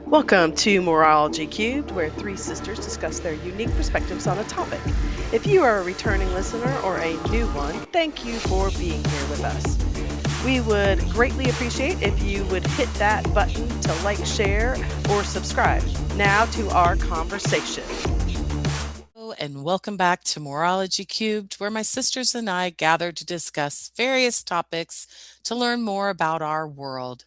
Welcome to Mooreology³, where three sisters discuss their unique perspectives on a topic. If you are a returning listener or a new one, thank you for being here with us. We would greatly appreciate if you would hit that button to like, share, or subscribe. Now to our conversation. Hello, and welcome back to Mooreology³, where my sisters and I gather to discuss various topics to learn more about our world.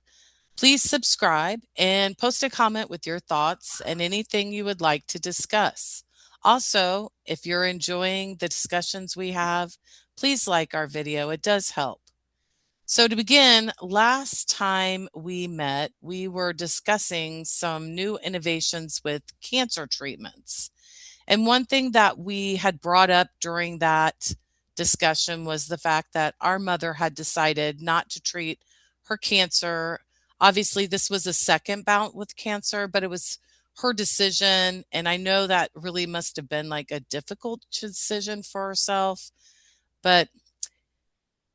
Please subscribe and post a comment with your thoughts and anything you would like to discuss. Also, if you're enjoying the discussions we have, please like our video. It does help. So, to begin, last time we met, we were discussing some new innovations with cancer treatments. And one thing that we had brought up during that discussion was the fact that our mother had decided not to treat her cancer. Obviously, this was a second bout with cancer, but it was her decision. And I know that really must have been like a difficult decision for herself. But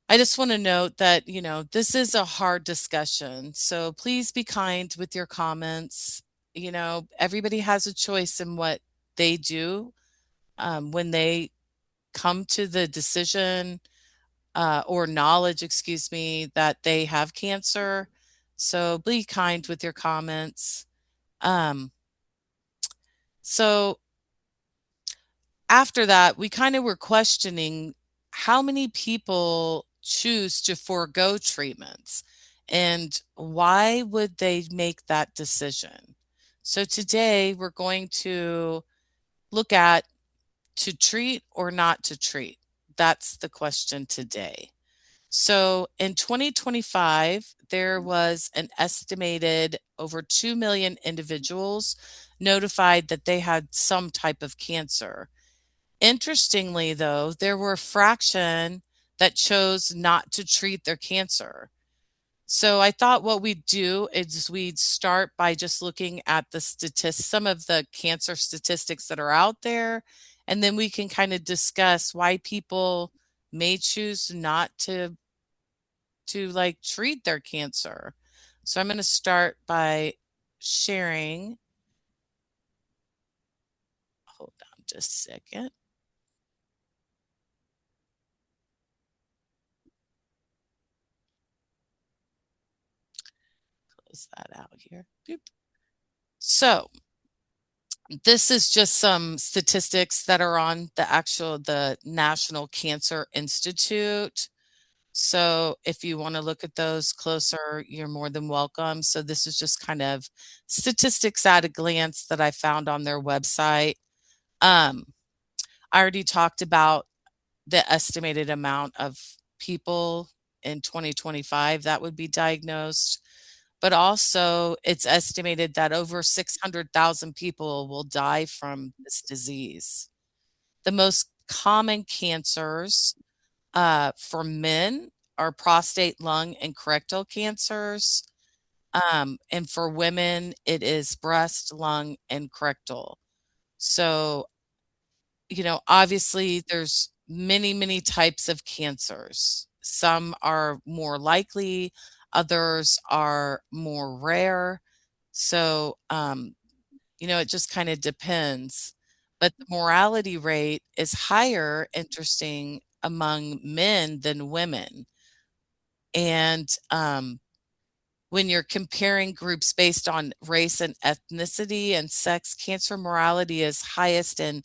I just want to note that, this is a hard discussion. So please be kind with your comments. Everybody has a choice in what they do when they come to the decision or knowledge, excuse me, that they have cancer. So be kind with your comments. Um, so after that, we kind of were questioning how many people choose to forego treatments and why would they make that decision? So today we're going to look at to treat or not to treat? That's the question today. So in 2025, there was an estimated over 2 million individuals notified that they had some type of cancer. Interestingly, though, there were a fraction that chose not to treat their cancer. So I thought what we'd do is we'd start by just looking at some of the cancer statistics that are out there, and then we can kind of discuss why people may choose not to like treat their cancer. So I'm going to start by sharing. Hold on just a second. Close that out here. Boop. So this is just some statistics that are on the National Cancer Institute. So if you want to look at those closer, you're more than welcome. So this is just kind of statistics at a glance that I found on their website. Um, I already talked about the estimated amount of people in 2025 that would be diagnosed, but also it's estimated that over 600,000 people will die from this disease. The most common cancers for men are prostate, lung, and colorectal cancers. And for women, it is breast, lung, and colorectal. So, obviously there's many, many types of cancers. Some are more likely, others are more rare. So, it just kind of depends. But the mortality rate is higher, interesting, among men than women. And when you're comparing groups based on race and ethnicity and sex, cancer mortality is highest in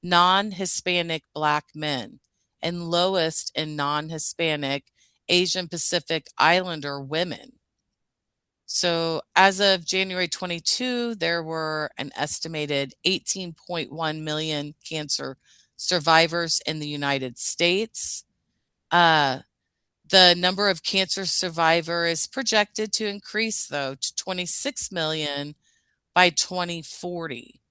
non Hispanic Black men and lowest in non Hispanic Asian Pacific Islander women. So as of January 22, there were an estimated 18.1 million cancer survivors in the United States. Uh, the number of cancer survivors is projected to increase, though, to 26 million by 2040.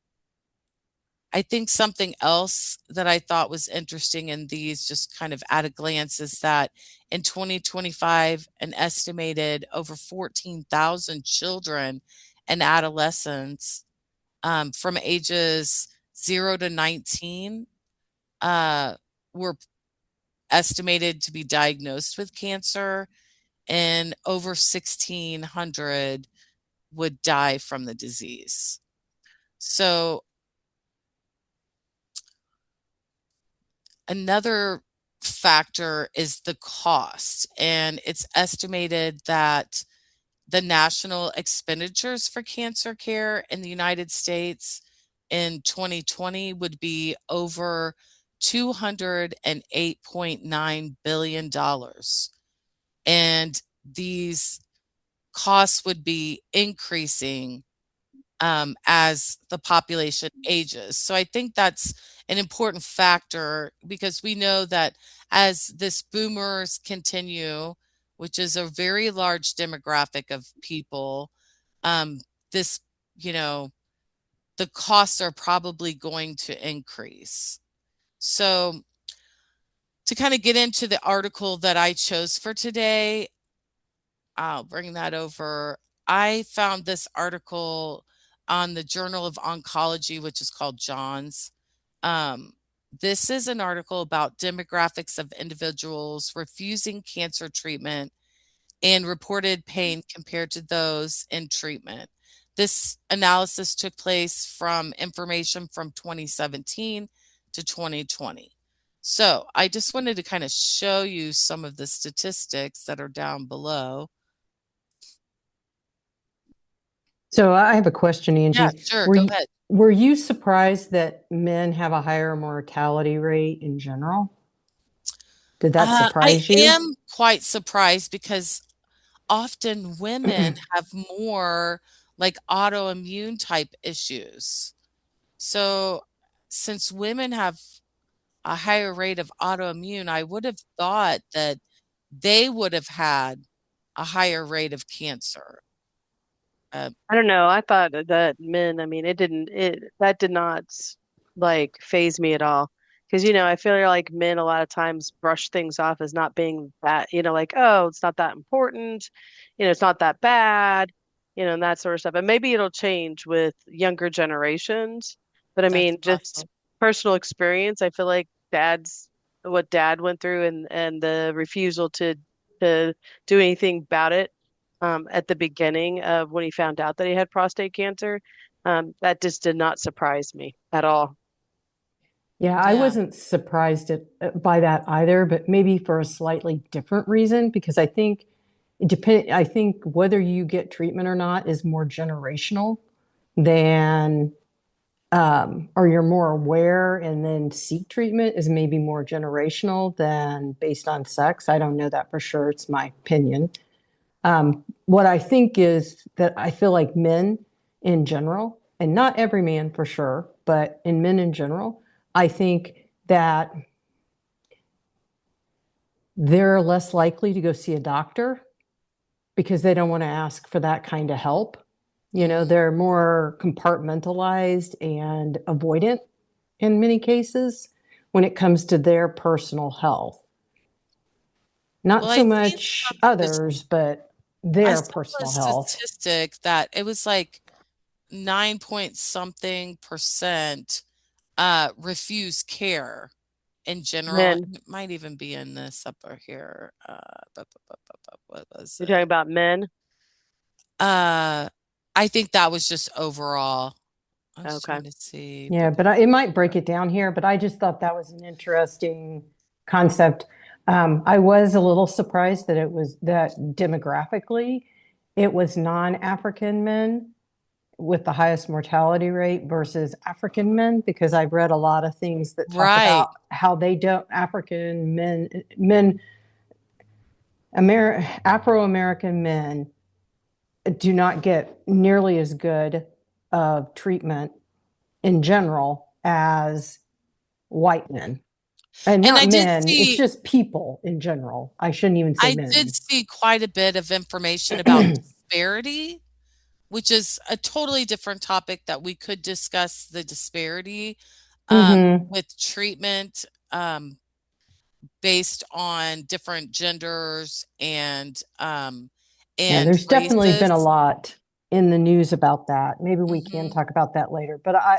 I think something else that I thought was interesting in these, just kind of at a glance, is that in 2025, an estimated over 14,000 children and adolescents from ages 0 to 19 uh, were estimated to be diagnosed with cancer, and over 1,600 would die from the disease. So another factor is the cost, and it's estimated that the national expenditures for cancer care in the United States in 2020 would be over $208.9 billion. And these costs would be increasing as the population ages. So I think that's an important factor because we know that as this boomers continue, which is a very large demographic of people, this, you know, the costs are probably going to increase. So to kind of get into the article that I chose for today, I'll bring that over. I found this article on the Journal of Oncology, which is called Johns. Um, this is an article about demographics of individuals refusing cancer treatment and reported pain compared to those in treatment. This analysis took place from information from 2017 to 2020. So I just wanted to kind of show you some of the statistics that are down below. So I have a question, Yeah, Angie. sure. Were Go you, ahead. were you surprised that men have a higher mortality rate in general? Did that I surprise you? am quite surprised because often women have more like autoimmune type issues. So, since women have a higher rate of autoimmune, I would have thought that they would have had a higher rate of cancer. Uh, I don't know. I thought that men, I mean, that did not like phase me at all. Because, I feel like men a lot of times brush things off as not being that, like, oh, it's not that important, it's not that bad, and that sort of stuff. And maybe it'll change with younger generations. But I that's mean, just possible. personal experience, I feel like what dad went through and the refusal to do anything about it at the beginning of when he found out that he had prostate cancer. That just did not surprise me at all. Yeah, I Yeah. wasn't surprised by that either, but maybe for a slightly different reason, because I think whether you get treatment or not is more generational than or you're more aware and then seek treatment is maybe more generational than based on sex. I don't know that for sure. It's my opinion. What I think is that I feel like men in general, and not every man for sure, but in men in general, I think that they're less likely to go see a doctor because they don't want to ask for that kind of help. Mhm. They're more compartmentalized and avoidant in many cases when it comes to their personal health. Not Well, I so see much this. others, but I their saw a personal health. statistic that it was like 9 point something percent refuse care in general. Men, It might even be in this upper here. What was you're talking it? about men? Uh, I think that was just overall. I was Okay. trying to see. Yeah, but it might break it down here, but I just thought that was an interesting concept. I was a little surprised that it was that demographically, it was non-African men with the highest mortality rate versus African men, because I've read a lot of things that talk Right. about how they don't African men, Afro-American men do not get nearly as good of treatment in general as white men. And And not men, it's just people in general. I shouldn't even say I did men. see quite a bit of information about disparity, which is a totally different topic that we could discuss the disparity Hmm. with treatment based on different genders Yeah, and there's definitely been a races. lot in the news about that. Maybe we can Mhm. talk about that later. But I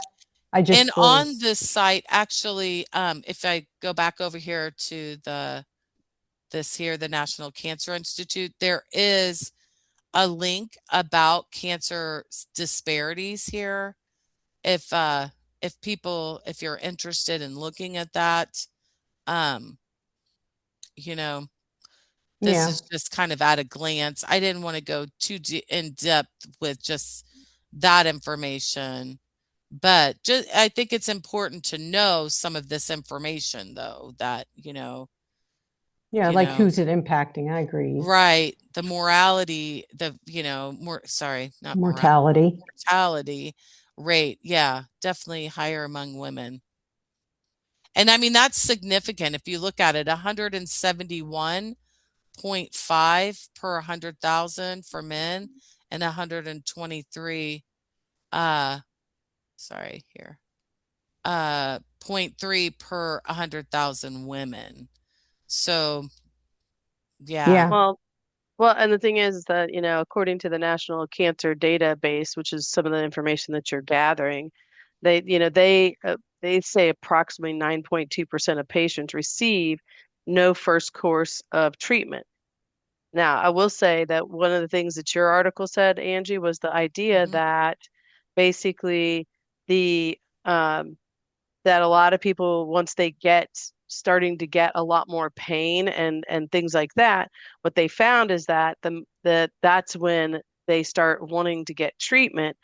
And just on was, this site, actually, if I go back over here to the National Cancer Institute, there is a link about cancer disparities here if people, if you're interested in looking at that. um you know this Yeah. is just kind of at a glance. I didn't want to go too in depth with just that information, but just I think it's important to know some of this information though, that Yeah. you Like know who's it impacting? I agree. right, the morality, the more, sorry, not morality, Mortality. mortality rate, yeah, definitely higher among women. And I mean, that's significant if you look at it. 171.5 per 100,000 for men, and 123, uh sorry, here, point 0.3 per 100,000 women. So yeah. Yeah. Well, and the thing is that, according to the National Cancer Database, which is some of the information that you're gathering, they say approximately 9.2% of patients receive no first course of treatment. Now, I will say that one of the things that your article said, Angie, was the idea Mhm. that basically the um, that a lot of people, once they get starting to get a lot more pain and things like that, what they found is that that's when they start wanting to get treatment.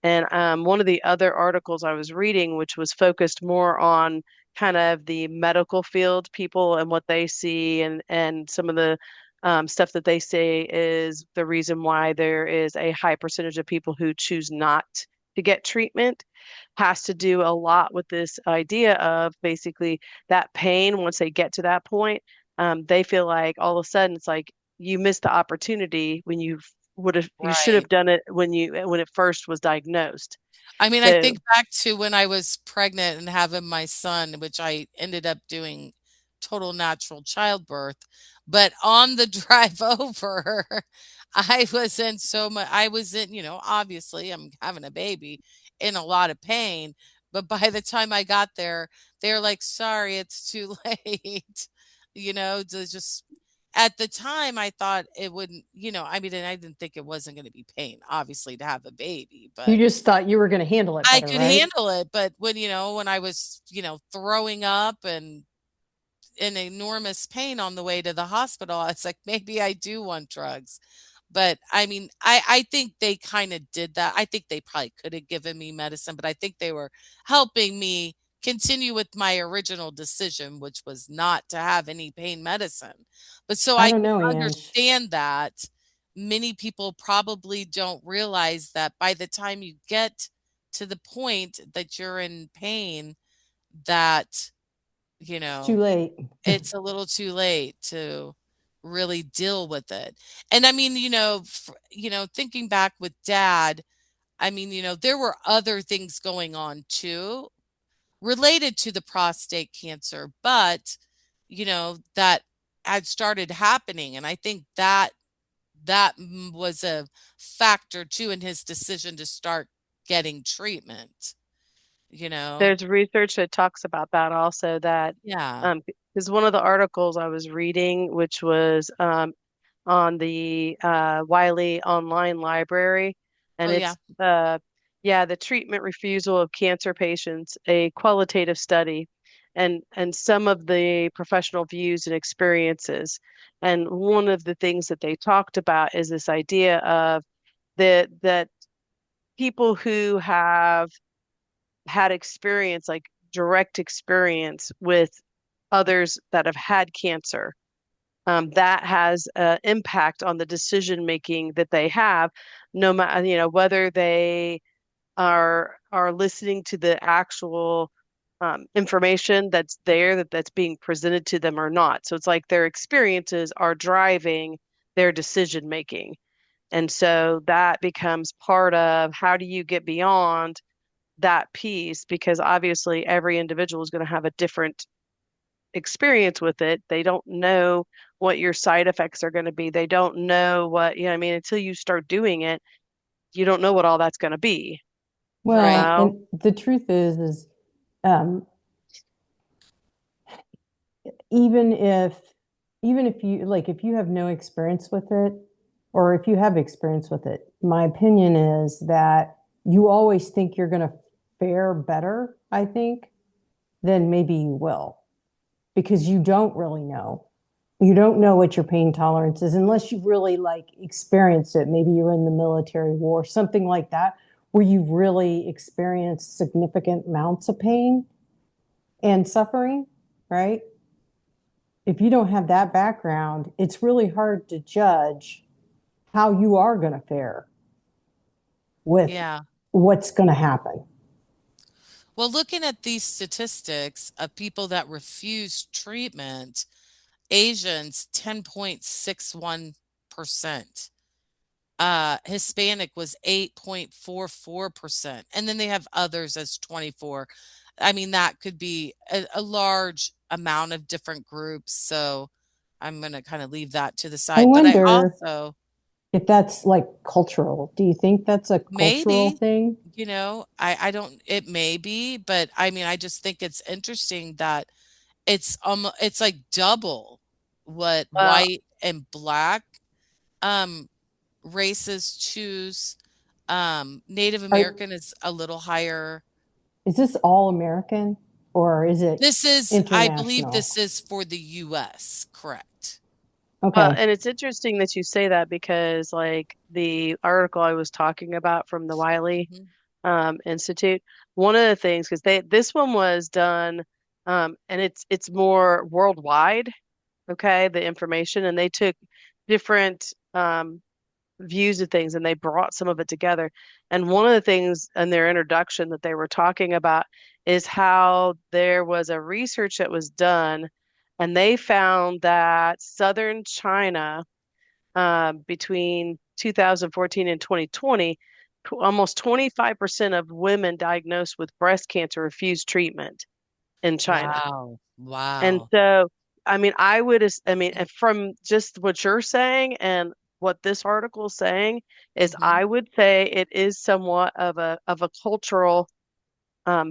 And one of the other articles I was reading, which was focused more on kind of the medical field people and what they see, and some of the stuff that they say is the reason why there is a high percentage of people who choose not to get treatment, has to do a lot with this idea of basically that pain. Once they get to that point, they feel like all of a sudden it's like you missed the opportunity when you should Right. have done it when it first was diagnosed. I mean, I So think back to when I was pregnant and having my son, which I ended up doing total natural childbirth. But on the drive over, I was in so much, I was in, obviously I'm having a baby, in a lot of pain. But by the time I got there, they're like, sorry, it's too late. To just, at the time I thought it wouldn't, I mean, and I didn't think it wasn't going to be pain, obviously, to have a baby, You but just thought you were going to handle it I better, could right? handle it. But when I was, throwing up and in enormous pain on the way to the hospital, I was like, maybe I do want drugs. But I mean, I think they kind of did that. I think they probably could have given me medicine, but I think they were helping me continue with my original decision, which was not to have any pain medicine. But so I I don't can know, Ange. understand that many people probably don't realize that by the time you get to the point that you're in pain, that, you It's too know, late. it's a little too late to really deal with it. And I mean, thinking back with dad, I mean, there were other things going on too related to the prostate cancer, but that had started happening. And I think that was a factor too in his decision to start getting treatment, you know? there's research that talks about that also, that Yeah. because one of the articles I was reading, which was on the Wiley Online Library, and Oh, yeah. it's yeah, the treatment refusal of cancer patients, a qualitative study, and some of the professional views and experiences. And one of the things that they talked about is this idea of that people who have had experience, like direct experience with others that have had cancer, that has an impact on the decision making that they have, no matter, whether they are listening to the actual information that's there, that's being presented to them or not. So it's like their experiences are driving their decision making. And so that becomes part of how do you get beyond that piece, because obviously every individual is going to have a different experience with it. They don't know what your side effects are going to be. They don't know what, I mean, until you start doing it, you don't know what all that's going to be, you Right. Well, know? and the truth is, um, even if even if you like if you have no experience with it, or if you have experience with it, my opinion is that you always think you're going to fare better, I think, than maybe you will, because you don't really know. You don't know what your pain tolerance is unless you really like experienced it. Maybe you're in the military war, something like that, where you've really experienced significant amounts of pain and suffering, right? If you don't have that background, it's really hard to judge how you are going to fare with Yeah. what's going to happen. Well, looking at these statistics of people that refuse treatment, Asians 10.61%. Hispanic was 8.44%. And then they have others as 24. I mean, that could be a large amount of different groups. So I'm going to kind of leave that to the I side. But I wonder also, if that's like cultural. Do you think that's a cultural maybe, thing? I don't, it may be, but I mean, I just think it's interesting that it's like double what Well, white and black um races choose. Native Are, American is a little higher. is this all American or is it I believe international? this is for the US, correct? well, Okay. and it's interesting that you say that because, like, the article I was talking about from the Wiley Mhm. Institute, one of the things, because this one was done, and it's more worldwide, okay, the information, and they took different views of things and they brought some of it together. And one of the things in their introduction that they were talking about is how there was a research that was done, and they found that southern China, between 2014 and 2020, almost 25% of women diagnosed with breast cancer refused treatment in China. Wow. And Wow. so, I mean, I mean, and from just what you're saying and what this article is saying is, Hmm. I would say it is somewhat of a cultural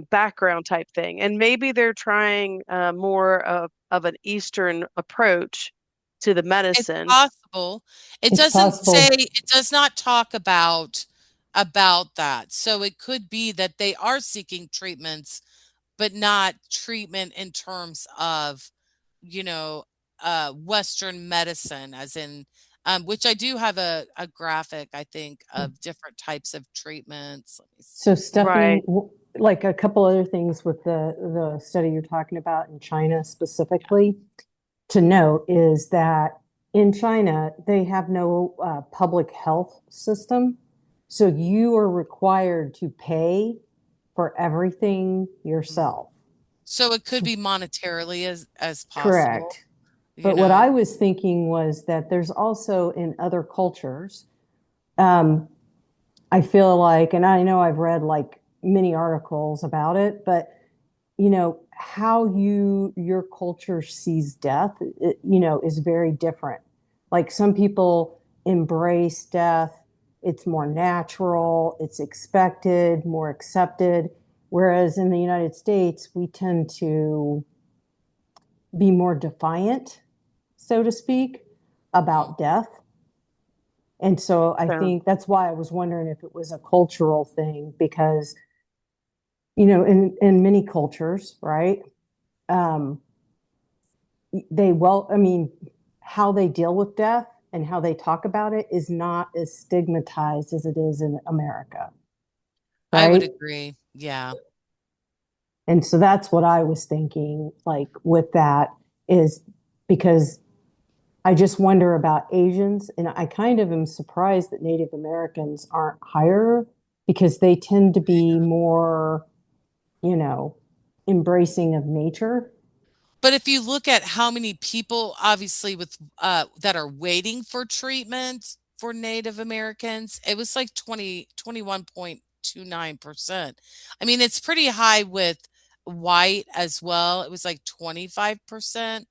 background type thing, and maybe they're trying more of an Eastern approach to the It's medicine. possible. It It's doesn't say, possible. it does not talk about that. So it could be that they are seeking treatments, but not treatment in terms of, you know, Western medicine, as in, which I do have a graphic, I think, of different types of treatments. Let me So see. Stephanie, Right. like a couple other things with the study you're talking about in China specifically to note is that in China they have no public health system, so you are required to pay for everything Mm. yourself. So it could So, be monetarily as possible, correct. you But what I know. was thinking was that there's also in other cultures, um, I feel like, and I know I've read like many articles about it, but how your culture sees death, is very different. Like some people embrace death, it's more natural, it's expected, more accepted. Whereas in the United States, we tend to be more defiant, so to speak, Mm. about death. And so I So, think that's why I was wondering if it was a cultural thing, because, in many cultures, right? Um, I mean, how they deal with death and how they talk about it is not as stigmatized as it is in America, I would right? agree. Yeah. And so that's what I was thinking, like with that, is because I just wonder about Asians, and I kind of am surprised that Native Americans aren't higher because they tend to be more, you know, embracing of nature. But if you look at how many people, obviously, with that are waiting for treatment for Native Americans, it was like 21.29%. I mean, it's pretty high with white as well. It was like 25%.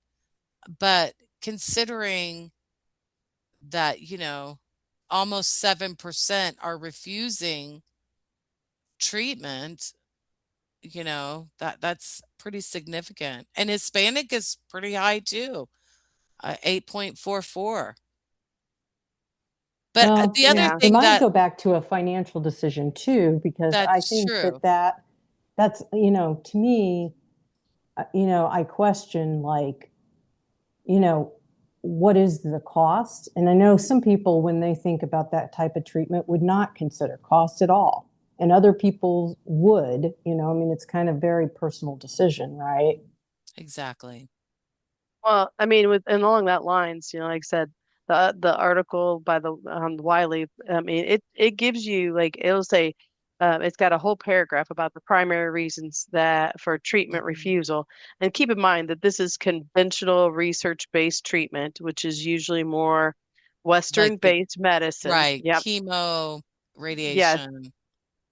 But considering that, almost 7% are refusing treatment, that's pretty significant. And Hispanic is pretty high too. 8.44. But Well, the other Yeah. it thing might that go back to a financial decision too, because I that's think true. that's, to me, I question like, you know, what is the cost? And I know some people, when they think about that type of treatment, would not consider cost at all. And other people would, I mean, it's kind of very personal decision, right? Exactly. Well, I mean, with and along that lines, like I said, the article by the Wiley, I mean, it gives you like it'll say, it's got a whole paragraph about the primary reasons that for treatment Mhm. refusal, and keep in mind that this is conventional research-based treatment, which is usually more Like the Western-based medicine. right, Yep. chemo, Yes. radiation.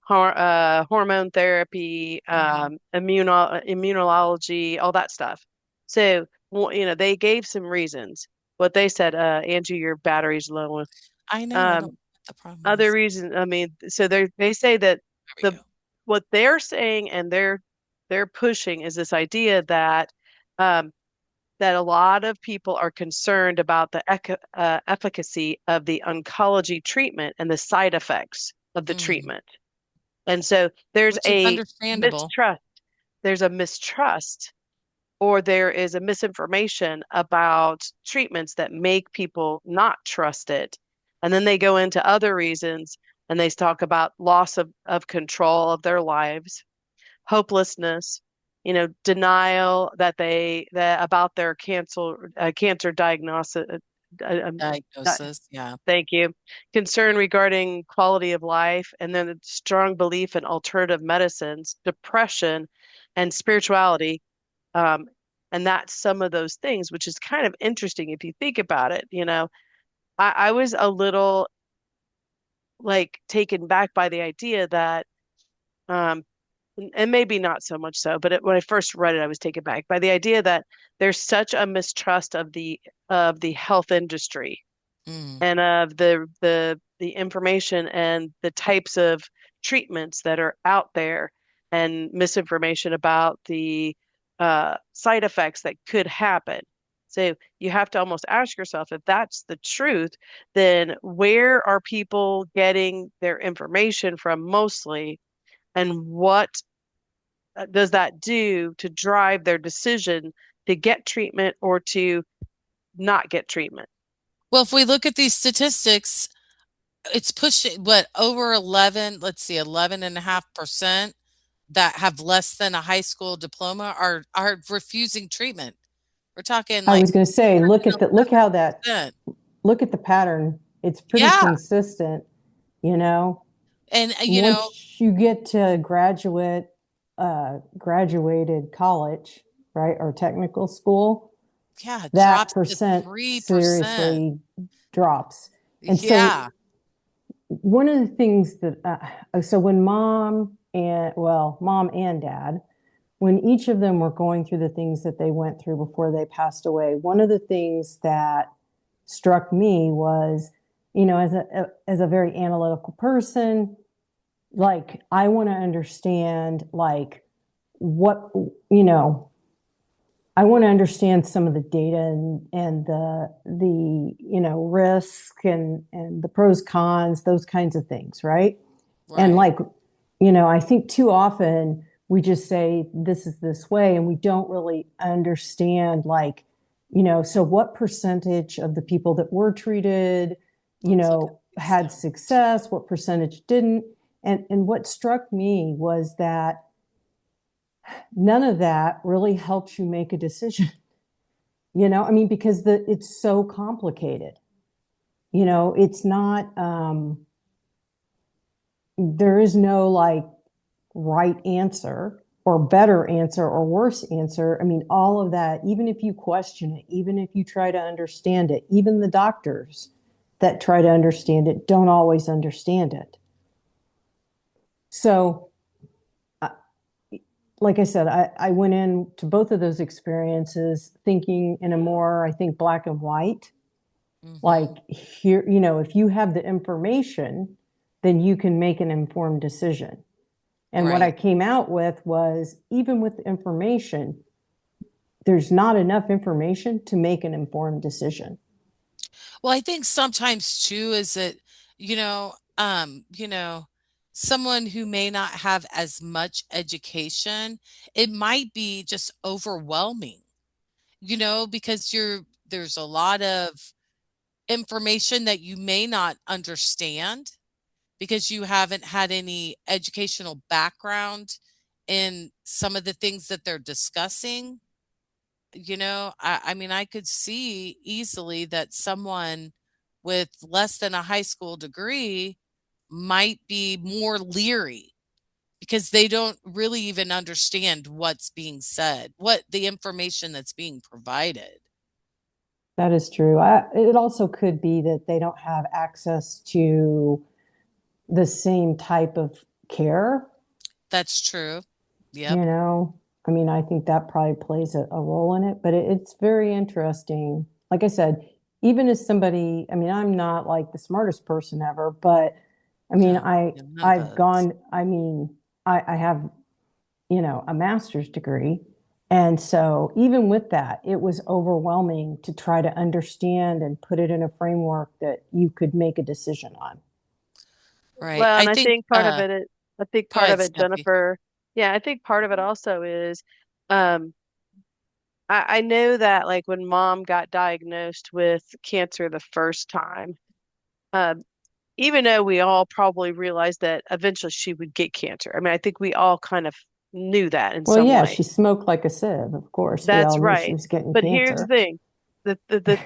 Hormone therapy, Mhm. immunology, all that stuff. So, well, they gave some reasons. What they said, Andrew, your battery's low. I know, I don't Um, know what the problem Other is. reason, I mean, so they say that There we the go. what they're saying and they're pushing is this idea um, that a lot of people are concerned about the efficacy of the oncology treatment and the side effects of the Mm, treatment. And so there's which is a understandable. mistrust. There's a mistrust or there is a misinformation about treatments that make people not trust it. And then they go into other reasons and they talk about loss of control of their lives, hopelessness, denial that about their cancer diagnosis. Uh, Diagnosis, yeah. Thank you. Concern regarding quality of life, and then a strong belief in alternative medicines, depression, and spirituality. Um, and that's some of those things, which is kind of interesting if you think about it. I was a little like taken back by the idea that, um, and maybe not so much so, but when I first read it, I was taken back by the idea that there's such a mistrust of the health industry Mm, and of the information and the types of treatments that are out there and misinformation about the side effects that could happen. So you have to almost ask yourself if that's the truth, then where are people getting their information from mostly, and what does that do to drive their decision to get treatment or to not get treatment? well, if we look at these statistics, it's pushing what over 11, let's see, 11.5% that have less than a high school diploma are refusing treatment. We're talking I like was going to say, percent. look at the pattern. It's pretty Yeah. consistent, you know. And Once you get to graduated college, right, or technical school, yeah, it that drops to percent 3%. seriously drops. And so Yeah. one of the things that so when mom and dad, when each of them were going through the things that they went through before they passed away, one of the things that struck me was, as a very analytical person, like I want to understand like what, you know I want to understand some of the data and the risk and the pros cons, those kinds of things, right? And Right. like, I think too often we just say this is this way and we don't really understand like, so what percentage of the people that were treated, Let's look at these had numbers too. success, what percentage didn't. And what struck me was that none of that really helps you make a decision. I mean, because it's so complicated. It's not, there is no like right answer or better answer or worse answer. I mean, all of that, even if you question it, even if you try to understand it, even the doctors that try to understand it don't always understand it. So, uh, like I said, I went into both of those experiences thinking in a more, I think, black and white. Like Hmm. here, if you have the information, then you can make an informed decision. And what I Right. came out with was even with the information, there's not enough information to make an informed decision. Well, I think sometimes too is that you know, someone who may not have as much education, it might be just overwhelming, because there's a lot of information that you may not understand because you haven't had any educational background in some of the things that they're discussing. I mean, I could see easily that someone with less than a high school degree might be more leery because they don't really even understand what's being said, what the information that's being provided. That is true. It also could be that they don't have access to the same type of care, That's true. Yep. you know. I mean, I think that probably plays a role in it, but it's very interesting. Like I said, even as somebody, I mean, I'm not like the smartest person ever, but I mean, No, yeah, none of I've us. gone, I mean, I have, a master's degree. And so even with that, it was overwhelming to try to understand and put it in a framework that you could make a decision on. Right. Well, I and think I think go part ahead, of it, Steffi. Jennifer, yeah, I think part of it also is, um, I know that like when mom got diagnosed with cancer the first time, um, even though we all probably realized that eventually she would get cancer. I mean, I think we all kind of knew that in Well, some yeah, way. she smoked like a sieve. Of course, we That's all knew she right. was getting But here's the cancer. thing. The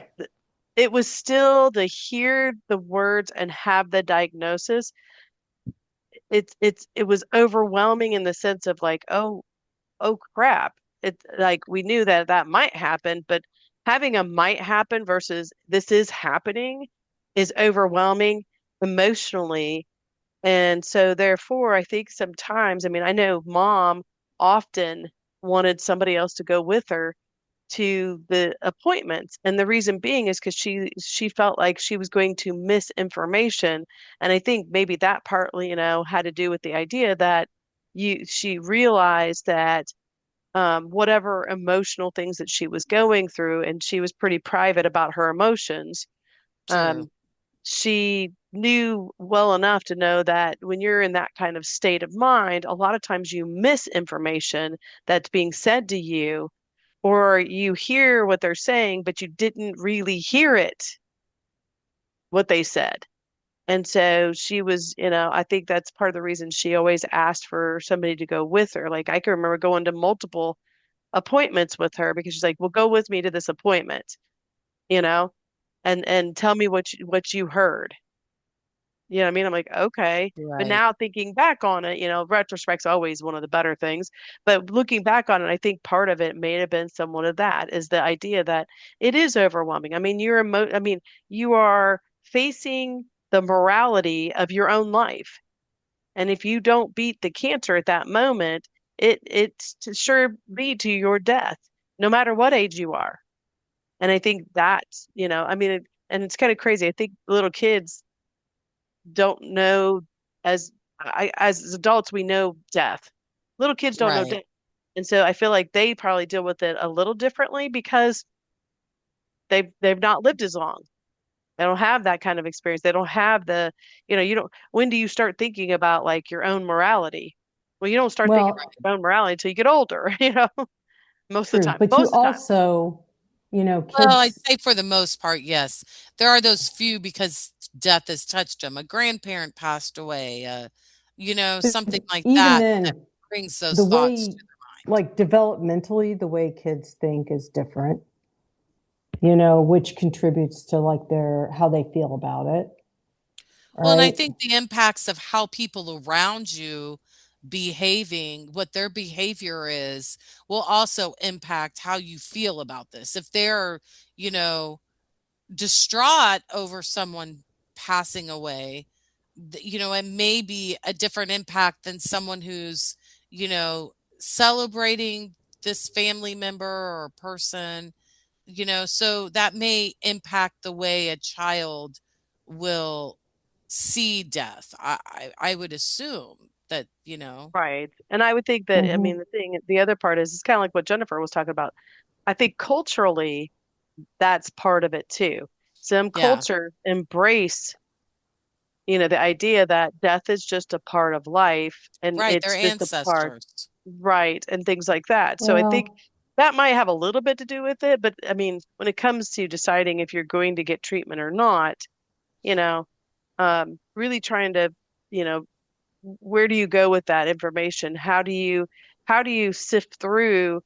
it was still to hear the words and have the diagnosis. It was overwhelming in the sense of like, oh crap. It like we knew that that might happen, but having a might happen versus this is happening is overwhelming emotionally. And so therefore, I think sometimes, I mean, I know mom often wanted somebody else to go with her to the appointments. And the reason being is because she felt like she was going to miss information. And I think maybe that partly, had to do with the idea that she realized that whatever emotional things that she was going through, and she was pretty private about her emotions. True. She knew well enough to know that when you're in that kind of state of mind, a lot of times you miss information that's being said to you, or you hear what they're saying, but you didn't really hear it, what they said. And so she was, I think that's part of the reason she always asked for somebody to go with her. Like I can remember going to multiple appointments with her because she's like, "Well, go with me to this appointment, you know, and tell me what you heard." You know what I mean? I'm like, okay. But Right. now thinking back on it, retrospect's always one of the better things. But looking back on it, I think part of it may have been somewhat of that is the idea that it is overwhelming. I mean, I mean, you are facing the morality of your own life. And if you don't beat the cancer at that moment, it's to sure be to your death, no matter what age you are. And I think that's, I mean, and it's kind of crazy. I think little kids don't know as as adults we know death. Little kids don't know Right. death. And so I feel like they probably deal with it a little differently because they've not lived as long. They don't have that kind of experience. They don't have you don't, when do you start thinking about like your own morality? Well, you don't start thinking about Well, your own morality until you get older, most of the true, time. but you Most of the time. also, Well, I'd kids. say for the most part, yes. There are those few because death has touched them. A grandparent passed away, But something like even that then, brings the those thoughts to way, their mind. like developmentally, the way kids think is different, which contributes to like how they feel about it, Well, and I right? think the impacts of how people around you behaving, what their behavior is, will also impact how you feel about this. If they're, you know, distraught over someone passing away, it may be a different impact than someone who's, celebrating this family member or person, so that may impact the way a child will see death. I would assume that, Right. And I would think that, I mean, Hmm. the other part is it's kind of like what Jennifer was talking about. I think culturally, that's part of it too. Some yeah, cultures embrace, the idea that death is just a part of life and Right, their it's just a part, ancestors. right, and things like that. So I think Well, that might have a little bit to do with it, but I mean, when it comes to deciding if you're going to get treatment or not, you know, really trying to, you know, where do you go with that information? How do you sift through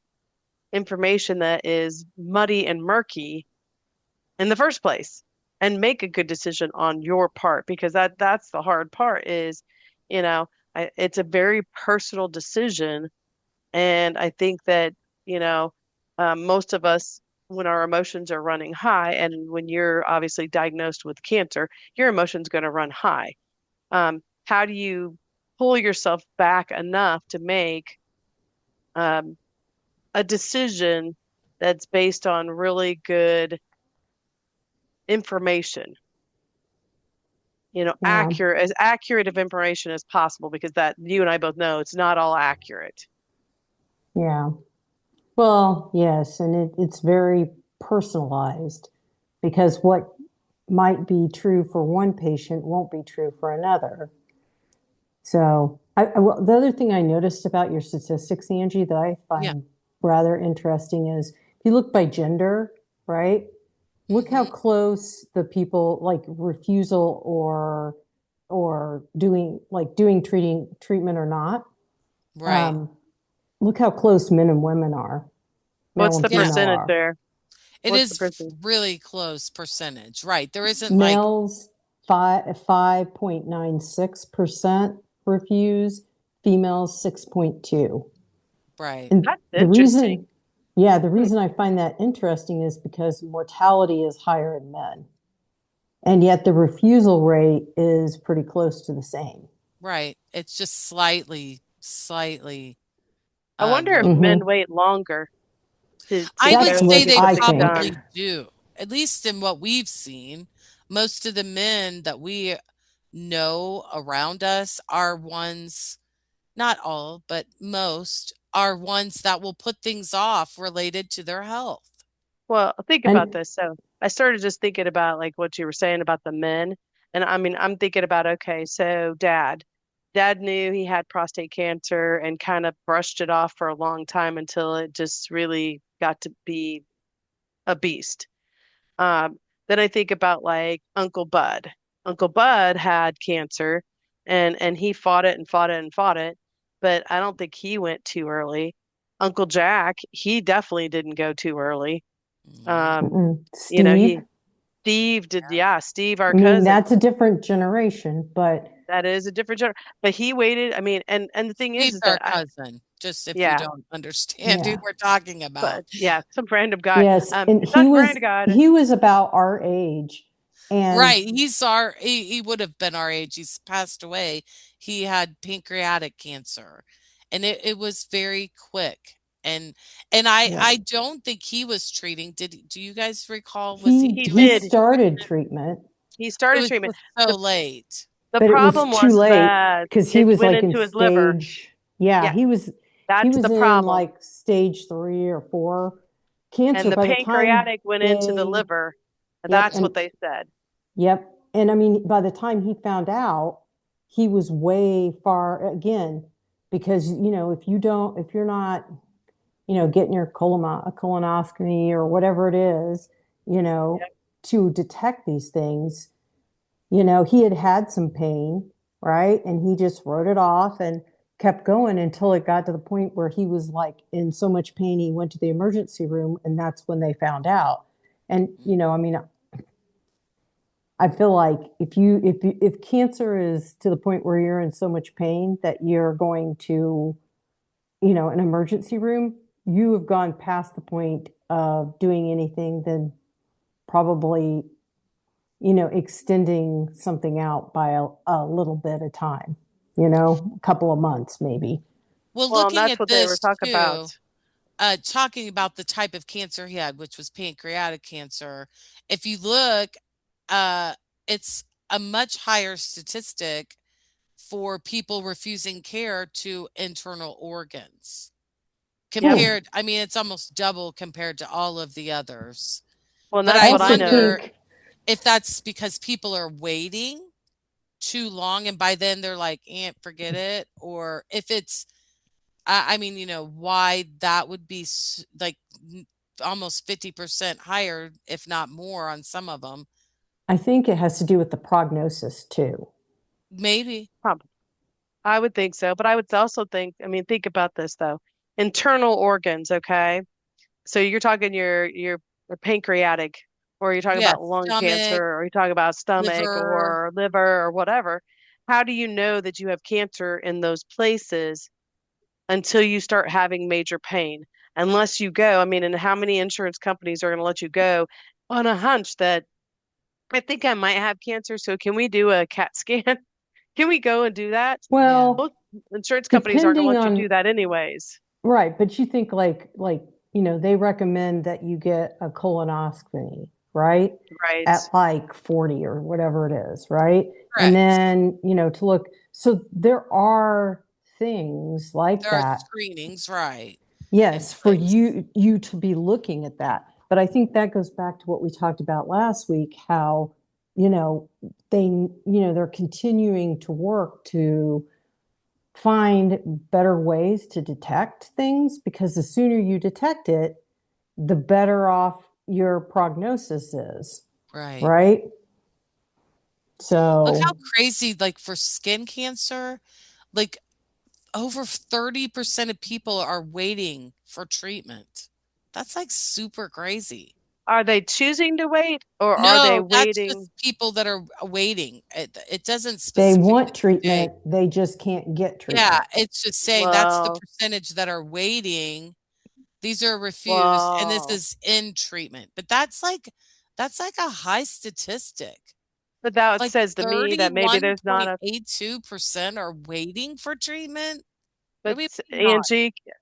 information that is muddy and murky in the first place and make a good decision on your part? Because that's the hard part is, you know, it's a very personal decision. And I think that, you know, most of us, when our emotions are running high, and when you're obviously diagnosed with cancer, your emotion's going to run high. How do you pull yourself back enough to make um, a decision that's based on really good information, yeah, as accurate of information as possible, because that you and I both know it's not all accurate. yeah. Well, yes, and it's very personalized because what might be true for one patient won't be true for another. So, well, the other thing I noticed about your statistics, Angie, that I Yeah. find rather interesting is if you look by gender, right? Look how Hmm. close the people like refusal or doing treatment or not. Right. Um, Look how close men and women are, male What's and the Yeah. female percentage are. there? It What's the is percentage? really close percentage. Right. There isn't like, Males 5.96% refuse, females 6.2. right. And That's the interesting. reason, yeah, the Hmm. reason I find that interesting is because mortality is higher in men. And yet the refusal rate is pretty close to the same. Right. It's just slightly I wonder if low. men Hmm. wait longer to I would go That's and say what get they I something think. done. probably do, at least in what we've seen. Most of the men that we know around us are ones, not all, but most are ones that will put things off related to their health. Well, think about And this. So I started just thinking about like what you were saying about the men. And I mean, I'm thinking about, okay, so dad knew he had prostate cancer and kind of brushed it off for a long time until it just really got to be a beast. Um, then I think about like Uncle Bud. Uncle Bud had cancer and he fought it and fought it and fought it, but I don't think he went too early. Uncle Jack, he definitely didn't go too early. Yeah. Um, Steve, he Steve did, yeah, Steve, our I mean, cousin. that's a different generation, but That is a different genre, but he waited. I mean, and the thing Steve's is our that cousin, just if you yeah, don't understand who yeah. we're talking about. but yeah, some random guy. Yes. And Some random guy. he was about our age. And Right. He would have been our age. He's passed away. He had pancreatic cancer. And it was very quick. And yeah, I don't think he was treating. Do you guys recall, was he He he doing did. any started treatment? treatment, He It started was treatment. just so The late. the but it was problem too was late that because he it was went like in into his liver. stage, yeah, Yeah, he that's was the in problem. like stage 3 or 4 And cancer the by the time pancreatic went into the they, liver. yep, That's and what they said. yep. And I mean, by the time he found out, he was way far again, because, if you're not, getting your a colonoscopy or whatever it is, you know, Yep. to detect these things, he had had some pain, right? And he just wrote it off and kept going until it got to the point where he was like in so much pain, he went to the emergency room, and that's when they found out. And, I mean, I feel like if cancer is to the point where you're in so much pain that you're going to, an emergency room, you have gone past the point of doing anything than probably, extending something out by a little bit of time, a couple of months maybe. Well, Well, and looking that's at what they were this talking about. too, talking about the type of cancer he had, which was pancreatic cancer, if you look, uh, it's a much higher statistic for people refusing care to internal organs Yep. Oh, compared, I mean, it's almost double compared to all of the others. Well, and But that's I I what also I noticed. wonder think, if that's because people are waiting too long and by then they're like, "Can't forget it," or if it's I mean, why that would be like almost 50% higher, if not more, on some of them. I think it has to do with the prognosis too. Maybe. Probably. I would think so, but I would also think, I mean, think about this though. Internal organs, okay? So you're talking your pancreatic, or you're talking Yeah, about lung cancer, stomach, or you're talking about stomach liver. or liver or whatever. How do you know that you have cancer in those places until you start having major pain? Unless you go, I mean, and how many insurance companies are going to let you go on a hunch that I think I might have cancer, so can we do a CAT scan? Can we go and do that? Yeah. Most Well, insurance companies aren't going to depending let you on do that anyways. right, but you think they recommend that you get a colonoscopy, right? Right. At like 40 or whatever it is, right? And Correct. then, to look, so there are things like There are that. screenings, right, in Yes, for place. you to be looking at that. But I think that goes back to what we talked about last week, how, you know, they're continuing to work to find better ways to detect things because the sooner you detect it, the better off your prognosis is, Right. right? Look how So, crazy, like for skin cancer, like over 30% of people are waiting for treatment. That's like super crazy. Are they choosing to wait or are they No, that's just waiting? people that are waiting. It doesn't they specifically want say. treatment, they just can't get Yeah, treatment. it's just saying that's the Well, percentage that are waiting. These are refused, and this well, is in treatment. But that's like a high statistic. but that Like says to me that maybe there's not a, 31.82% are waiting for treatment. What but do we mean not?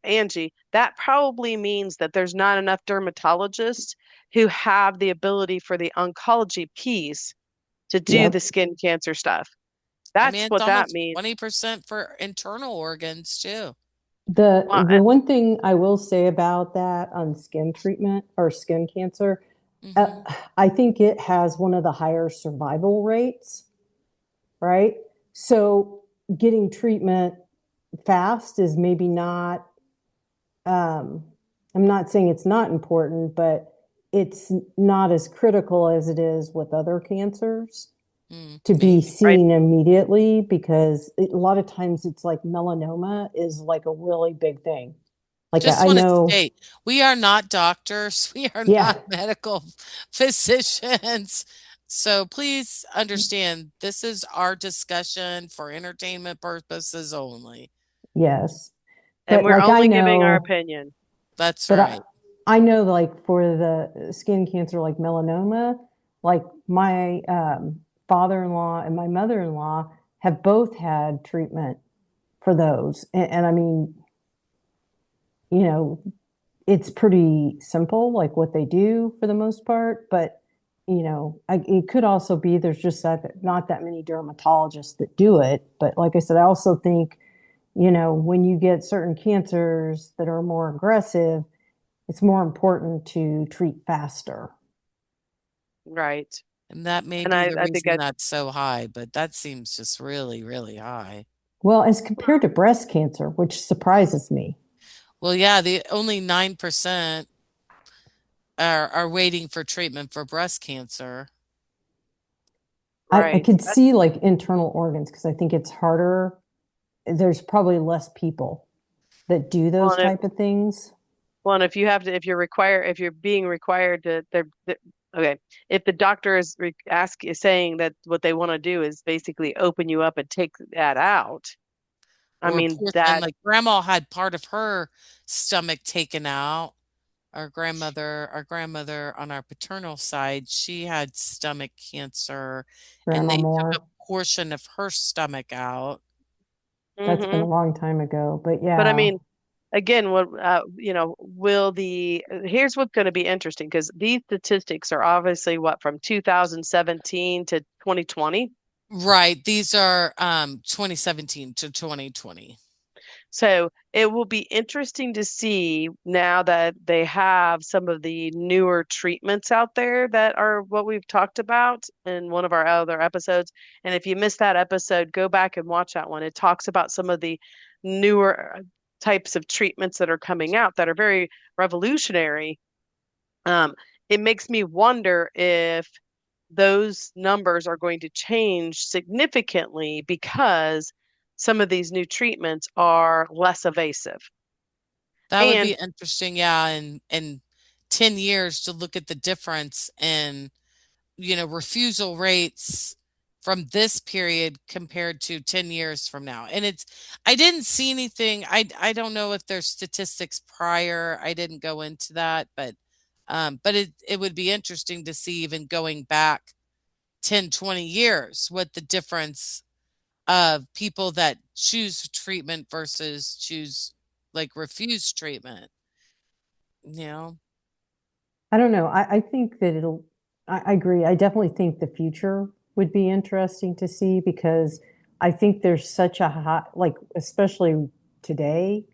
Angie, that probably means that there's not enough dermatologists who have the ability for the oncology piece to do the Yep. skin cancer stuff. I That's mean, it's what that almost means. 20% for internal organs too. The Well, the one thing I will say about that on skin treatment or skin cancer, uh, Hmm. I think it has one of the higher survival rates, right? So getting treatment fast is maybe not, um, I'm not saying it's not important, but it's not as critical as it is with other cancers to be Maybe. right. seen immediately because a lot of times it's like melanoma is like a really big thing. Like Just I want to know, state, we are not doctors. We are yeah, not medical physicians. So please understand this is our discussion for entertainment purposes only. yes. And But we're like I only giving our know, That's opinion. but right. I know like for the skin cancer, like melanoma, like my father-in-law and my mother-in-law have both had treatment for those. And I mean, you know, it's pretty simple, like what they do for the most part. But it could also be there's just not that many dermatologists that do it. But like I said, I also think when you get certain cancers that are more aggressive, it's more important to treat faster. Right. And that may And be the I think reason I, that's so high, but that seems just really, really high. Well, as compared to breast cancer, which surprises me. Well, yeah, the only 9% are waiting for treatment for breast cancer. I right. could see like internal organs because I think it's harder. There's probably less people that do Well, those type of things. well, and if you have to, if you're being required to, okay, if the doctor is saying that what they want to do is basically open you up and take that out, I Or a mean, portion, that, like grandma had part of her stomach taken out. Our grandmother on our paternal side, she had stomach cancer and Grandma they took a Moore. portion of her stomach out. That's been hmm. a long time ago, but But I yeah, mean, again, what, will here's what's going to be interesting because these statistics are obviously what from 2017 to 2020. Right. These are 2017 to 2020. So it will be interesting to see now that they have some of the newer treatments out there that are what we've talked about in one of our other episodes. And if you missed that episode, go back and watch that one. It talks about some of the newer types of treatments that are coming out that are very revolutionary. Um, it makes me wonder if those numbers are going to change significantly because some of these new treatments are less evasive. That would And be interesting, yeah, in 10 years to look at the difference in, refusal rates from this period compared to 10 years from now. And I didn't see anything. I don't know if there's statistics prior. I didn't go into that, but it would be interesting to see even going back 10, 20 years what the difference of people that choose treatment versus choose like refuse treatment, you know? I don't know. I think that I agree. I definitely think the future would be interesting to see because I think there's such a high, like, especially today,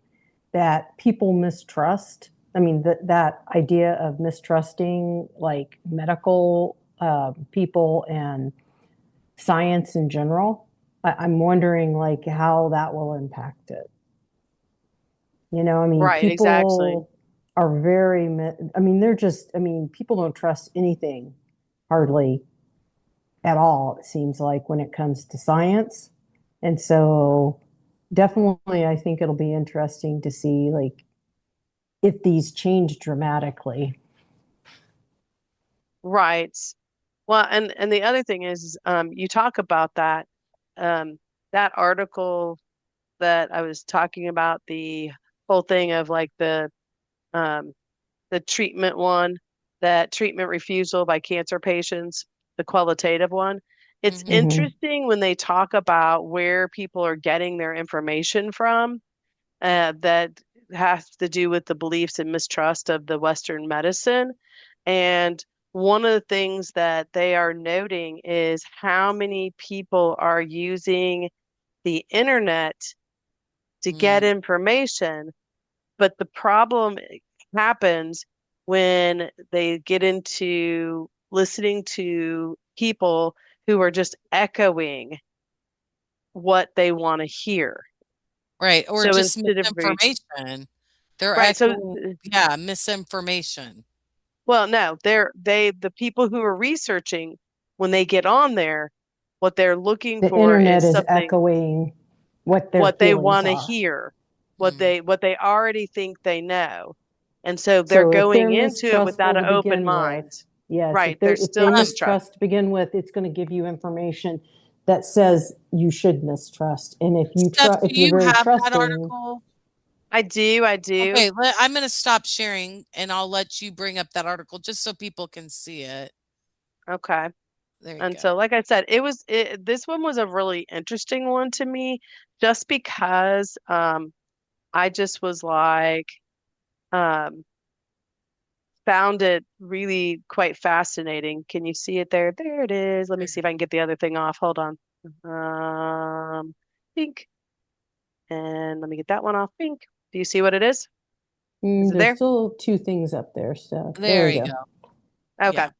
that people mistrust. I mean, that idea of mistrusting like medical people and science in general. I'm wondering like how that will impact it. I mean, right, exactly. people are very, I mean, they're just, I mean, people don't trust anything hardly at all, it seems like, when it comes to science. And so definitely, I think it'll be interesting to see like if these change dramatically. Right. Well, and the other thing is, you talk about um, that article that I was talking about, the whole thing of like um, the treatment one, that treatment refusal by cancer patients, the qualitative one. It's Hmm. Hmm. interesting when they talk about where people are getting their information from, that has to do with the beliefs and mistrust of the Western medicine. And one of the things that they are noting is how many people are using the internet to get Mm. information. But the problem happens when they get into listening to people who are just echoing what they want to hear. Right. Or So just instead of misinformation. They're right, so echoing, yeah, misinformation. well, no, the people who are researching when they get on there, what they're looking The for internet is is something echoing what their what they feelings want to are. hear, Mm. what they already think they know. And so they're So if they're going into it without mistrustful an to open begin with, mind. yes, Right, there's if they still mistrust. mistrust to begin with, it's going to give you information that says you should mistrust. And Steph, do if you're you very have that trusting, article? I do. Okay, I'm going to stop sharing and I'll let you bring up that article just so people can see it. Okay. There you And go. so, like I said, this one was a really interesting one to me, just because I just was like um, found it really quite fascinating. Can you see it there? There it is. Let me see if I can get the other thing off. Hold on. Pink. And let me get that one off. Pink. Do you see what it is? Is it there's there? still two things up there. So there There we you go. go. Okay. Yeah.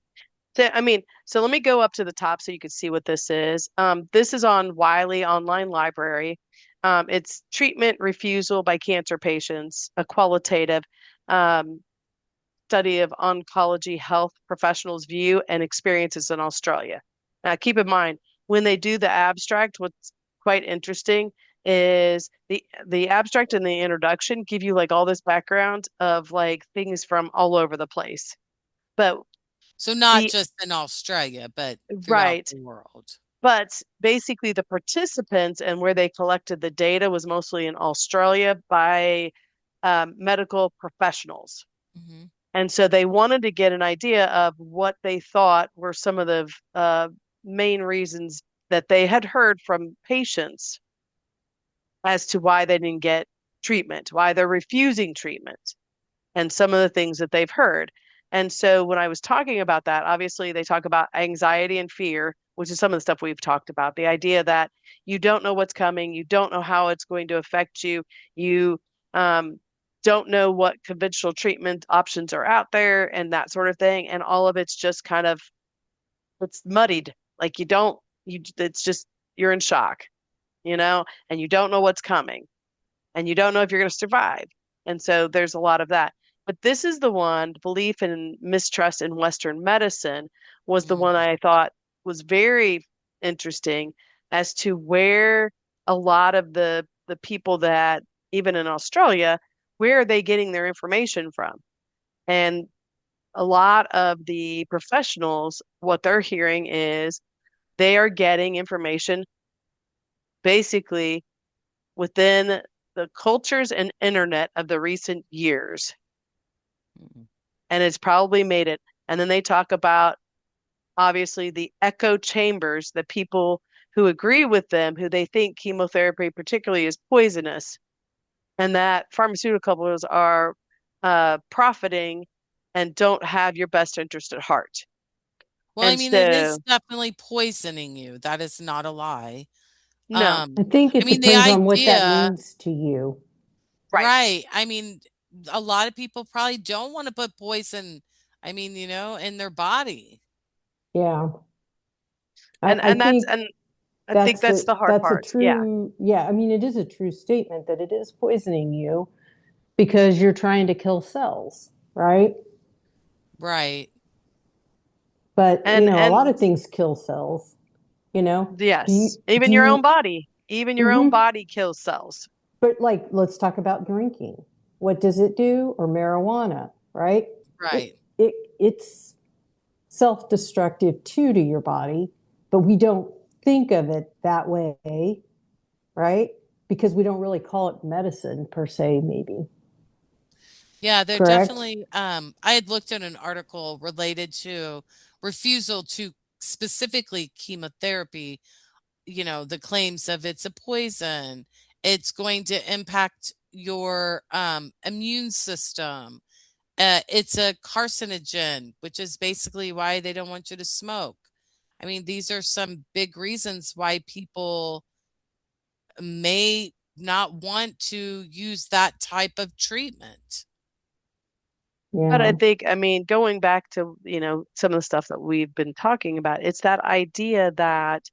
So, I mean, so let me go up to the top so you can see what this is. This is on Wiley Online Library. It's treatment refusal by cancer patients, a qualitative um, study of oncology health professionals' view and experiences in Australia. Now, keep in mind, when they do the abstract, what's quite interesting is the abstract and the introduction give you like all this background of like things from all over the place. But So not the just in Australia, but throughout right, the world. but basically the participants and where they collected the data was mostly in Australia by medical professionals. Hmm. And so they wanted to get an idea of what they thought were some of the main reasons that they had heard from patients as to why they didn't get treatment, why they're refusing treatment, and some of the things that they've heard. And so when I was talking about that, obviously they talk about anxiety and fear, which is some of the stuff we've talked about. The idea that you don't know what's coming, you don't know how it's going to affect you, you um, don't know what conventional treatment options are out there, and that sort of thing. And all of it's just kind of it's muddied. Like you don't you it's just you're in shock, and you don't know what's coming and you don't know if you're going to survive. And so there's a lot of that. But this is the one, belief and mistrust in Western medicine was the one Mm, I thought was very interesting as to where a lot of the people that even in Australia, where are they getting their information from? And a lot of the professionals, what they're hearing is they are getting information basically within the cultures and internet of the recent years. mm. And it's probably made it. And then they talk about obviously the echo chambers, the people who agree with them, who they think chemotherapy particularly is poisonous, and that pharmaceuticals are profiting and don't have your best interest at heart. Well, I And mean, it so, is definitely poisoning you. That is not a lie. no, I think I it mean, the depends on what that idea, means to you. right. right? I mean, a lot of people probably don't want to put poison, in their body. Yeah. And I and that's think and I think that's the hard that's a part. Yeah. true, yeah, I mean, it is a true statement that it is poisoning you because you're trying to kill cells, right? Right. But, a lot And of things kill cells, you know? Do you, yes, even do your own you, body, even your own mhm. body kills cells. But like, let's talk about drinking. What does it do? Or marijuana, right? Right. It's self-destructive too to your body, but we don't think of it that way, right? Because we don't really call it medicine per se, maybe. Yeah, they're Correct? definitely I had looked at an article related to refusal to specifically chemotherapy, the claims of it's a poison, it's going to impact your immune system. It's a carcinogen, which is basically why they don't want you to smoke. I mean, these are some big reasons why people may not want to use that type of treatment. But I Yeah. think, I mean, going back to, some of the stuff that we've been talking about, it's that idea that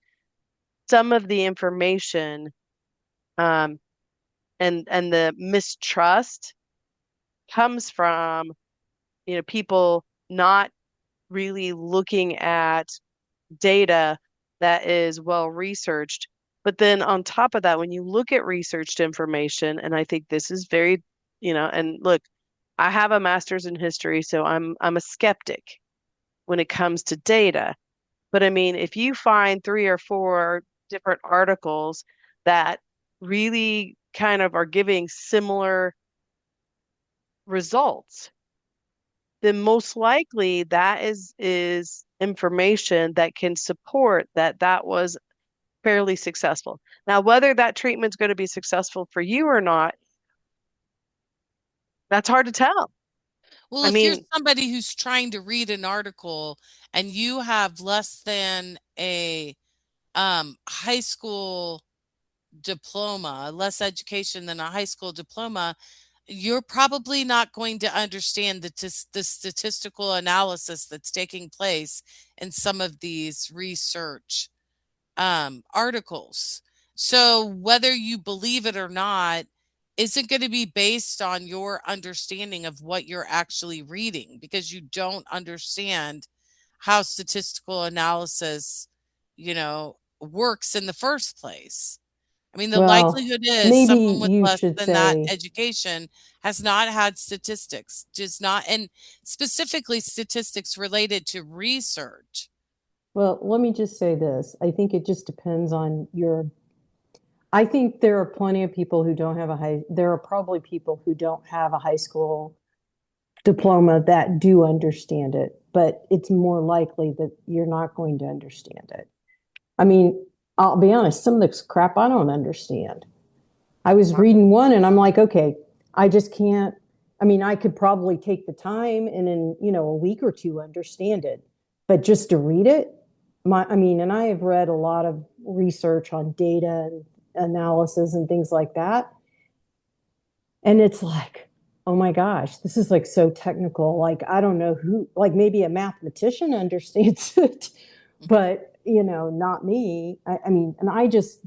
some of the information um, and the mistrust comes from, people not really looking at data that is well researched. But then on top of that, when you look at researched information, and I think this is very, and look, I have a master's in history, so I'm a skeptic when it comes to data. But I mean, if you find three or four different articles that really kind of are giving similar results, then most likely that is information that can support that was fairly successful. Now, whether that treatment's going to be successful for you or not, that's hard to tell. Well, I if you're mean, somebody who's trying to read an article and you have less than a high school diploma, less education than a high school diploma, you're probably not going to understand the statistical analysis that's taking place in some of these research articles. So whether you believe it or not isn't going to be based on your understanding of what you're actually reading because you don't understand how statistical analysis, works in the first place. I mean, the Well, likelihood is maybe someone with you less should than that say, education has not had statistics, just not, and specifically statistics related to research. well, let me just say this. I think it just depends on I think there are plenty of people who don't have there are probably people who don't have a high school diploma that do understand it, but it's more likely that you're not going to understand it. I mean, I'll be honest, some of this crap I don't understand. I was reading one and I'm like, okay, I just can't. I mean, I could probably take the time and in, a week or two understand it, but just to read it, I mean, and I have read a lot of research on data and analysis and things like that. And it's like, oh my gosh, this is like so technical. Like, I don't know who, like maybe a mathematician understands it, but not me. I mean, and I just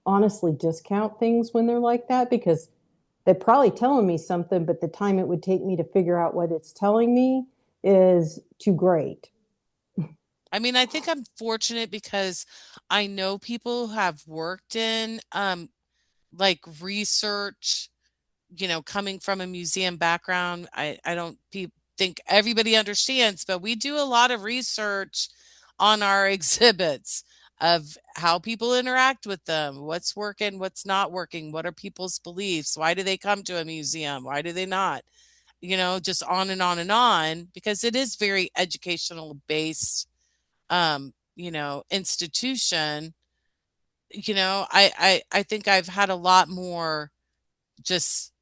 honestly discount things when they're like that because they're probably telling me something, but the time it would take me to figure out what it's telling me is too great. I mean, I think I'm fortunate because I know people who have worked in like research, coming from a museum background. I don't think everybody understands, but we do a lot of research on our exhibits of how people interact with them, what's working, what's not working, what are people's beliefs, why do they come to a museum, why do they not? Just on and on and on, because it is very educational based institution. I think I've had a lot more just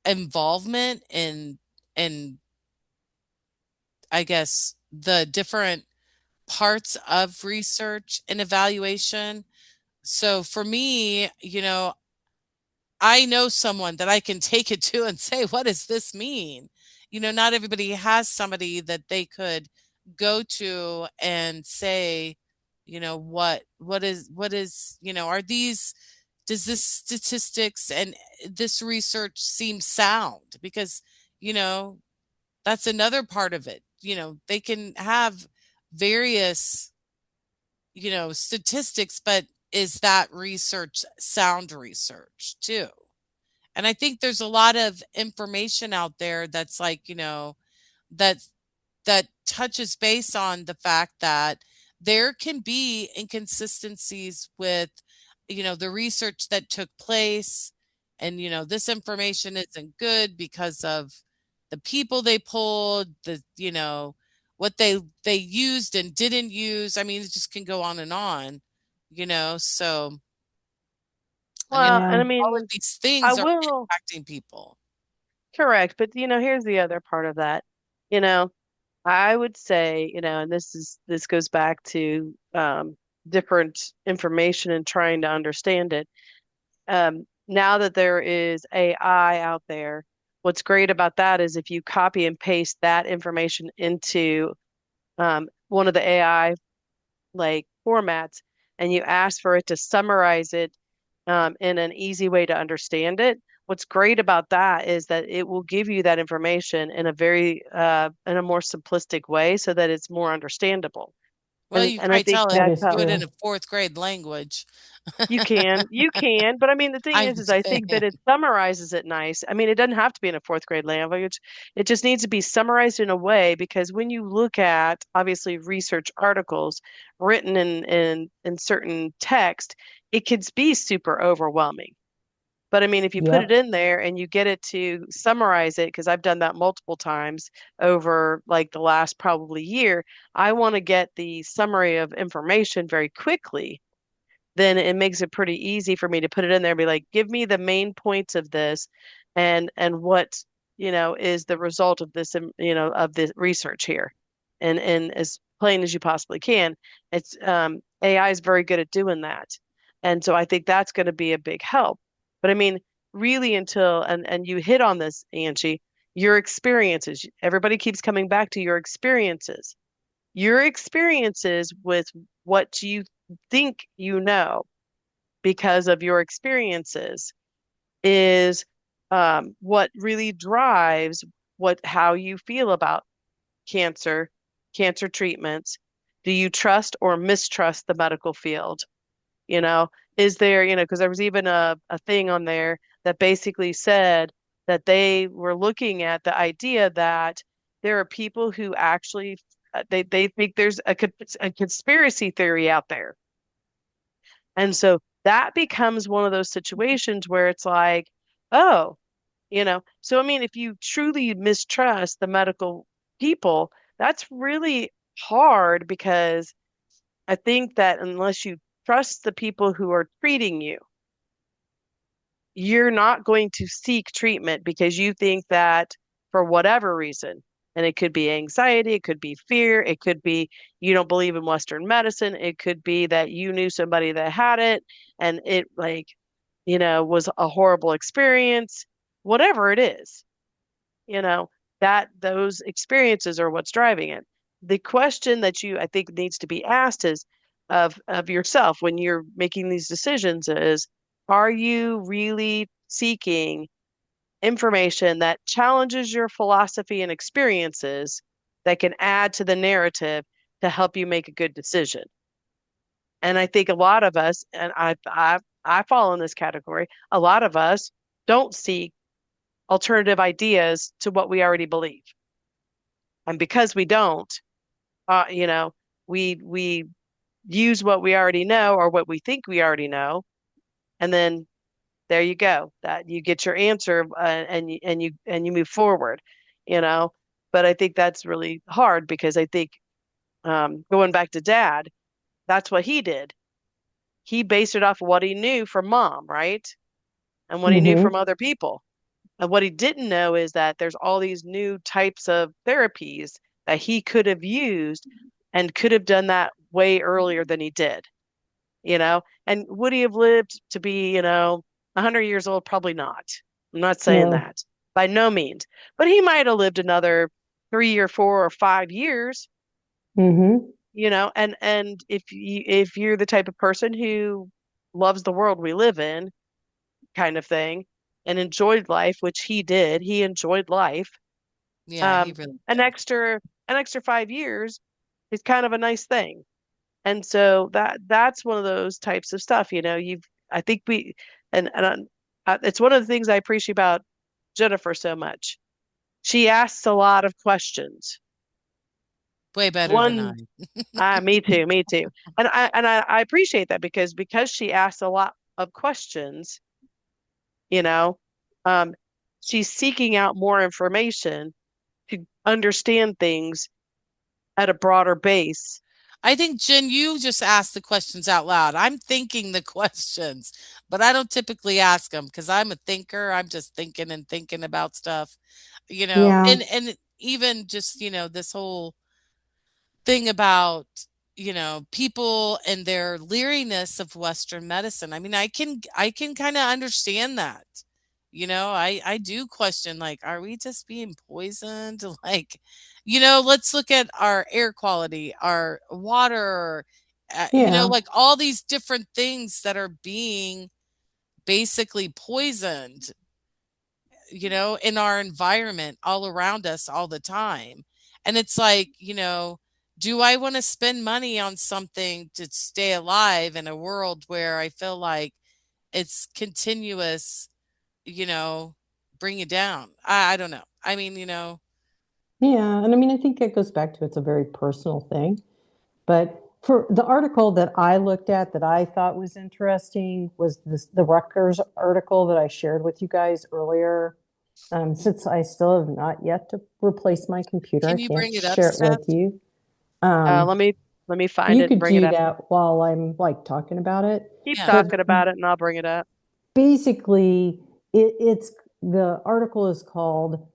involvement in I guess the different parts of research and evaluation. So for me, I know someone that I can take it to and say, what does this mean? Not everybody has somebody that they could go to and say, are these, does this statistics and this research seem sound? Because, you know, that's another part of it. They can have various, statistics, but is that research sound research too? And I think there's a lot of information out there that's like, that that touches base on the fact that there can be inconsistencies with, the research that took place. And, this information isn't good because of the people they pulled, what they used and didn't use. I mean, it just can go on and on, so I mean, Well, Yeah. and I all of mean, these I things are will impacting people. correct, but here's the other part of that. You know, I would say, and this goes back to different information and trying to understand it. Now that there is AI out there, what's great about that is if you copy and paste that information into one of the AI like formats and you ask for it to summarize it in an easy way to understand it. What's great about that is that it will give you that information in a very in a more simplistic way so that it's more understandable. Well, you And I probably think tell it, That that's is do how it in a true. fourth grade language. you can, but I mean the thing I'm is I think saying. that it summarizes it nice. I mean it doesn't have to be in a fourth grade language. It just needs to be summarized in a way because when you look at obviously research articles written in certain text, it could be super overwhelming. But I mean, if you put it Yep. in there and you get it to summarize it, because I've done that multiple times over like the last probably year, I want to get the summary of information very quickly, then it makes it pretty easy for me to put it in there and be like, give me the main points of this and what, is the result of this, of this research here. And as plain as you possibly can. It's AI is very good at doing that. And so I think that's going to be a big help. But I mean, really until and you hit on this, Angie, your experiences. Everybody keeps coming back to your experiences. Your experiences with what you think you know because of your experiences is what really drives how you feel about cancer, cancer treatments. Do you trust or mistrust the medical field? You know, is there, because there was even a thing on there that basically said that they were looking at the idea that there are people who actually they think there's a conspiracy theory out there. And so that becomes one of those situations where it's like, oh, so I mean, if you truly mistrust the medical people, that's really hard because I think that unless you trust the people who are treating you, you're not going to seek treatment because you think that for whatever reason, And it could be anxiety, it could be fear, it could be you don't believe in Western medicine, it could be that you knew somebody that had it and it like, was a horrible experience, whatever it is, you know, that those experiences are what's driving it. The question that you I think needs to be asked is of yourself when you're making these decisions is, are you really seeking information that challenges your philosophy and experiences that can add to the narrative to help you make a good decision? And I think a lot of us, and I fall in this category, a lot of us don't seek alternative ideas to what we already believe. And because we don't, uh, you know, we use what we already know or what we think we already know, and then there you go. That you get your answer, and you move forward, you know. But I think that's really hard because I think going back to dad, that's what he did. He based it off of what he knew from mom, right? And what he knew from Mm-hmm. other people. And what he didn't know is that there's all these new types of therapies that he could have used and could have done that way earlier than he did, you know? And would he have lived to be, 100 years old? Probably not. I'm not saying No. that by no means, but he might have lived another 3 or 4 or 5 years, Mm-hmm. and if you're the type of person who loves the world we live in, kind of thing, and enjoyed life, which he did. He enjoyed life. Yeah, he Um, really an did. extra 5 years is kind of a nice thing. And so that's one of those types of stuff, I think we, it's one of the things I appreciate about Jennifer so much. She asks a lot of questions. Way better than I. One, me too, me too. And I appreciate that because she asks a lot of questions, you know, um, she's seeking out more information to understand things at a broader base. I think, Jen, you just asked the questions out loud. I'm thinking the questions, but I don't typically ask them because I'm a thinker. I'm just thinking and thinking about stuff, Yeah. and even just, this whole thing about, people and their leeriness of Western medicine. I mean, I can kind of understand that. I do question, like, are we just being poisoned? Like, let's look at our air quality, our water, Yeah. like all these different things that are being basically poisoned, in our environment all around us all the time. And it's like, do I want to spend money on something to stay alive in a world where I feel like it's continuous, you know, bring it down? I don't know. I mean, Yeah. And I mean, I think it goes back to it's a very personal thing. But for the article that I looked at that I thought was interesting was the Rutgers article that I shared with you guys earlier. Since I still have not yet to replace my computer, I can you can't bring it up, share it Steph? with you. Uh, Um, let me let me find you it and could bring it do up. that while I'm like talking about it. Keep Yeah. But talking about it and I'll bring it up. basically, it's the article is called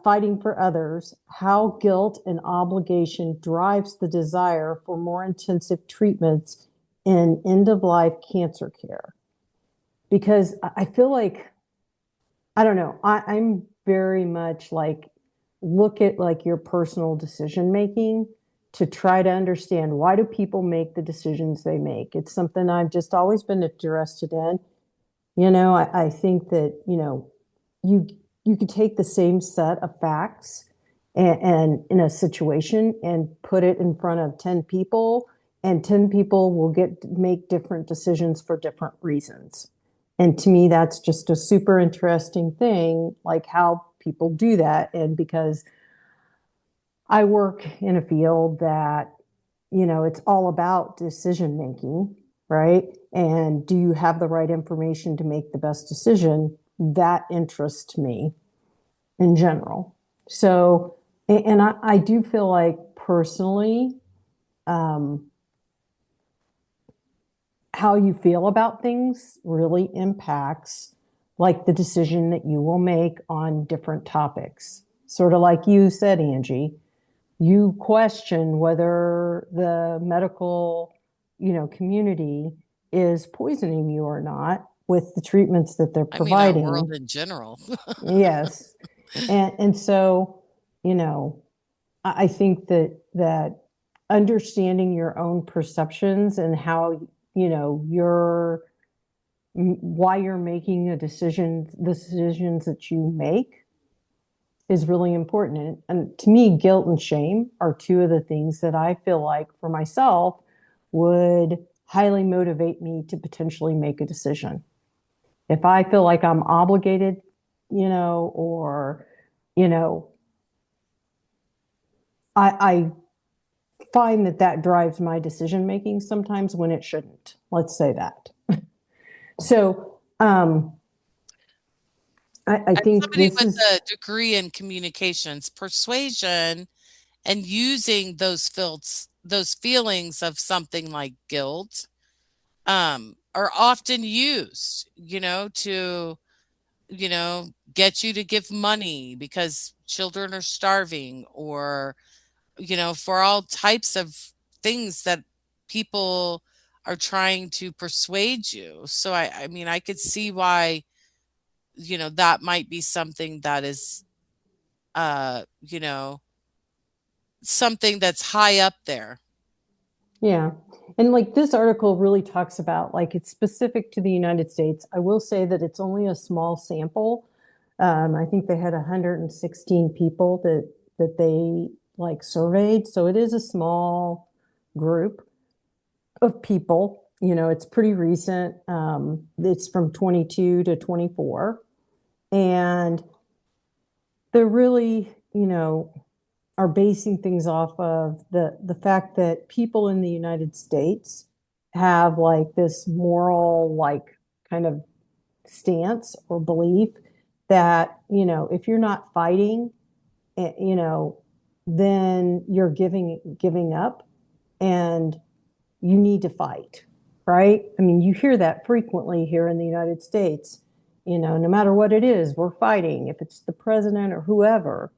Fighting for Others: How Guilt and Obligation Drives the Desire for More Intensive Treatments in End of Life Cancer Care. Because I feel like, I don't know, I'm very much like, look at like your personal decision making to try to understand why do people make the decisions they make. It's something I've just always been interested in. I think that, you you could take the same set of facts and in a situation and put it in front of 10 people, and 10 people will make different decisions for different reasons. And to me, that's just a super interesting thing, like how people do that. And because I work in a field that, it's all about decision making, right? And do you have the right information to make the best decision? That interests me in general. So, and I do feel like personally, um, how you feel about things really impacts like the decision that you will make on different topics. sort of like you said, Angie. You question whether the medical, community is poisoning you or not with the treatments that they're I mean, our world providing. in general. Yes. And so, you know, I think that understanding your own perceptions and how, you're why you're making the decisions that you make is really important. And to me, guilt and shame are two of the things that I feel like for myself would highly motivate me to potentially make a decision. If I feel like I'm obligated, or, you know, I find that drives my decision making sometimes when it shouldn't. Let's say that. So I As think somebody this with is, a degree in communications, persuasion and using those feelings of something like guilt are often used, to, get you to give money because children are starving or, for all types of things that people are trying to persuade you. So I mean, I could see why, that might be something that is, uh, you know, something that's high up there. yeah. And like this article really talks about like it's specific to the United States. I will say that it's only a small sample. I think they had 116 people that they like surveyed. So it is a small group of people. It's pretty recent. It's from 22 to 24. And they're really, are basing things off of the fact that people in the United States have like this moral like kind of stance or belief that if you're not fighting, you know then you're giving up, and you need to fight, right? I mean, you hear that frequently here in the United States. No matter what it is, we're fighting. If it's the president or whoever,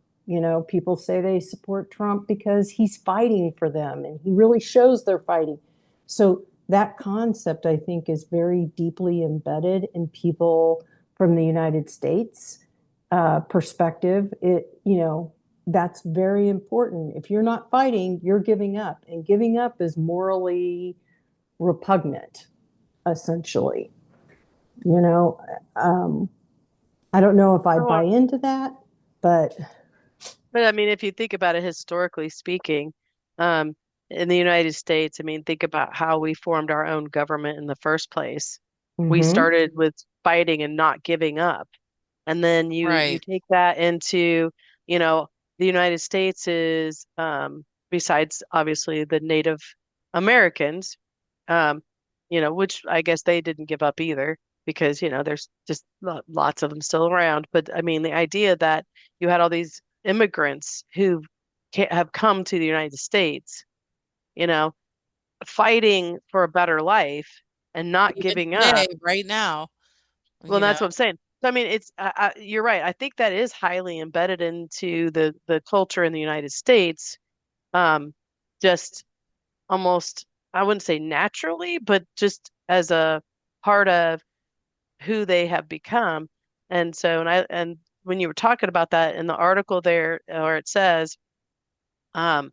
people say they support Trump because he's fighting for them and he really shows they're fighting. So that concept, I think, is very deeply embedded in people from the United States perspective. That's very important. If you're not fighting, you're giving up, and giving up is morally repugnant, essentially. You know, um, I don't know if I buy Sure. into that, but But I mean, if you think about it historically speaking, um, in the United States, I mean, think about how we formed our own government in the first place. We mm-hmm, started with fighting and not giving up. And then you Right. take that into, you know, the United States is besides obviously the Native Americans, um, which I guess they didn't give up either because, there's just lots of them still around. But I mean, the idea that you had all these immigrants who have come to the United States, you know, fighting for a better life and not Even giving today, up. right now, Well, you know. that's what I'm saying. So I mean, you're right. I think that is highly embedded into the culture in the United States. Um, just almost, I wouldn't say naturally, but just as a part of who they have become. And so, and when you were talking about that in the article there, or it says, um,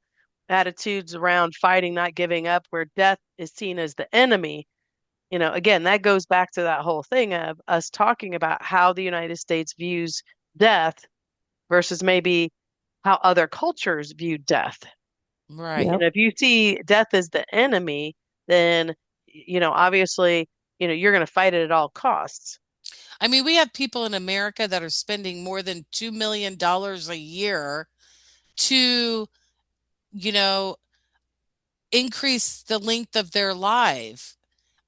attitudes around fighting, not giving up, where death is seen as the enemy. Again, that goes back to that whole thing of us talking about how the United States views death versus maybe how other cultures view death. Right. yep, If you see death as the enemy, then, obviously, you're going to fight it at all costs. I mean, we have people in America that are spending more than $2 million a year to, you know, increase the length of their life.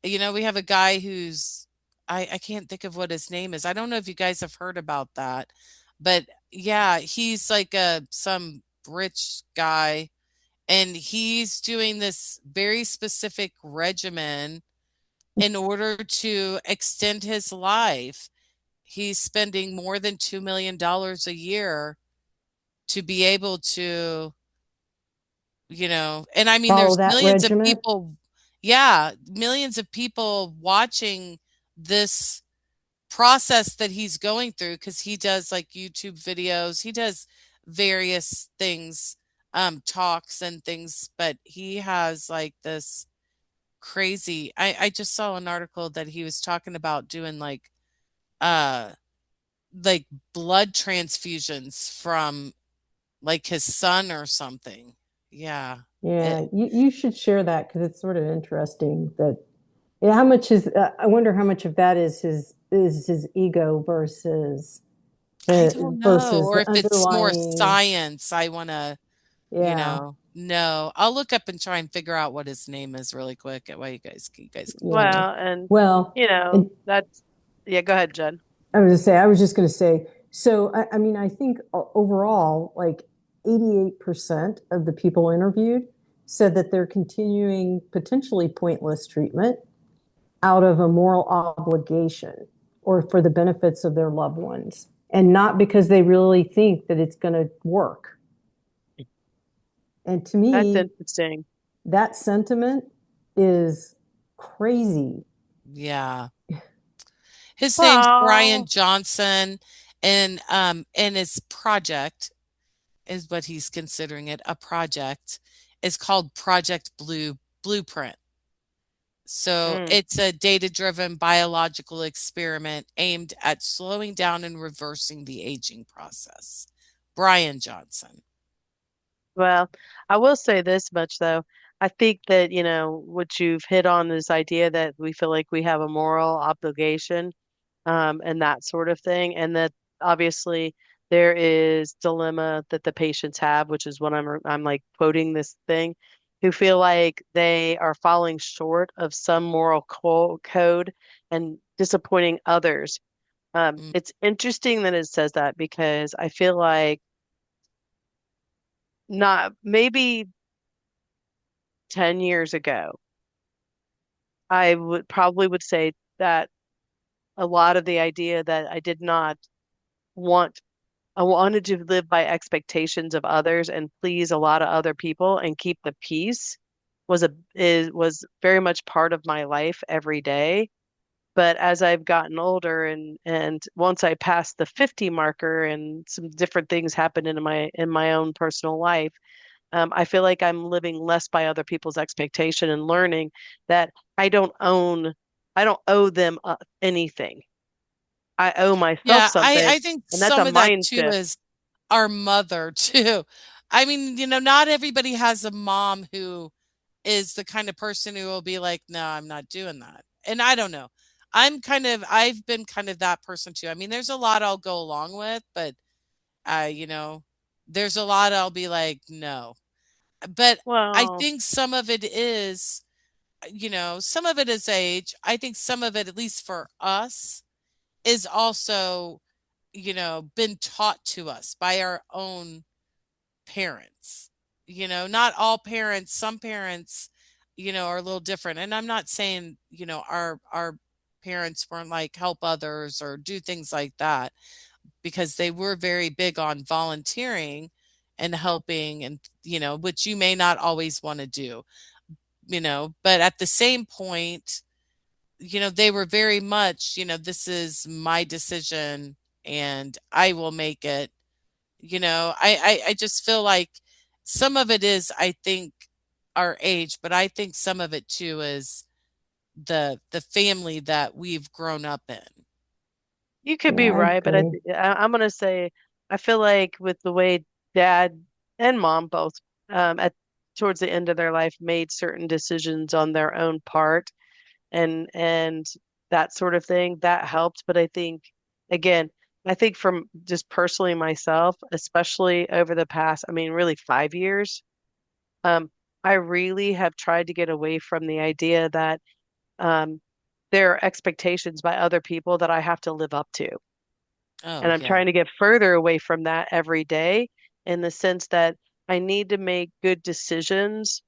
We have a guy who's I can't think of what his name is. I don't know if you guys have heard about that. But yeah, he's like some rich guy and he's doing this very specific regimen in order to extend his life. He's spending more than $2 million a year to be able to, and I mean, Follow there's that millions of regiment. people, yeah, millions of people watching this process that he's going through because he does like YouTube videos, he does various things, talks and things, but he has like this crazy. I just saw an article that he was talking about doing uh like blood transfusions from like his son or something. Yeah. Yeah, It, you should share that because it's sort of interesting that, yeah, how much is I wonder how much of that is his ego I don't know. versus Or the if it's more underlying. science, I want to, Yeah, no. I'll look up and try and figure out what his name is really quick. While you guys can talk. yeah. Well, and Well, and that's yeah, go ahead, Jen. I was just going to say, so I mean, I think overall, like 88% of the people interviewed said that they're continuing potentially pointless treatment out of a moral obligation or for the benefits of their loved ones, and not because they really think that it's going to work. And to That's me, interesting. that sentiment is crazy. Yeah. His name's Brian Well, Johnson, and his project is what he's considering it, a project, is called Project Blueprint. So mm, it's a data-driven biological experiment aimed at slowing down and reversing the aging process. Brian Johnson. well, I will say this much though. I think that, what you've hit on this idea that we feel like we have a moral obligation, and that sort of thing. And that obviously there is dilemma that the patients have, which is what I'm like quoting this thing, who feel like they are falling short of some moral code and disappointing others. Mm, It's interesting that it says that because I feel like not maybe 10 years ago, I would probably would say that a lot of the idea that I did not want I wanted to live by expectations of others and please a lot of other people and keep the peace was very much part of my life every day. But as I've gotten older and once I passed the 50 marker and some different things happened in my own personal life, I feel like I'm living less by other people's expectation and learning that I don't owe them anything. I owe myself yeah, I, something, I think and that's a some of that mind too shift. is our mother too. I mean, not everybody has a mom who is the kind of person who will be like, no, I'm not doing that. And I don't know. I've been kind of that person too. I mean, there's a lot I'll go along with, but I, there's a lot I'll be like, no. But I Well, think some of it is, some of it is age. I think some of it, at least for us, is also, been taught to us by our own parents. Not all parents, some parents, are a little different. And I'm not saying, our parents weren't like help others or do things like that because they were very big on volunteering and helping and which you may not always want to do, but at the same point, they were very much, this is my decision and I will make it. I just feel like some of it is, I think, our age, but I think some of it too is the family that we've grown up in. you could Yeah, be I right, but agree. I'm gonna say I feel like with the way dad and mom both at towards the end of their life made certain decisions on their own part and that sort of thing that helped. But I think again, I think from just personally myself, especially over the past, I mean, really 5 years, um, I really have tried to get away from the idea that um, there are expectations by other people that I have to live up to. Oh, And I'm yeah. trying to get further away from that every day in the sense that I need to make good decisions.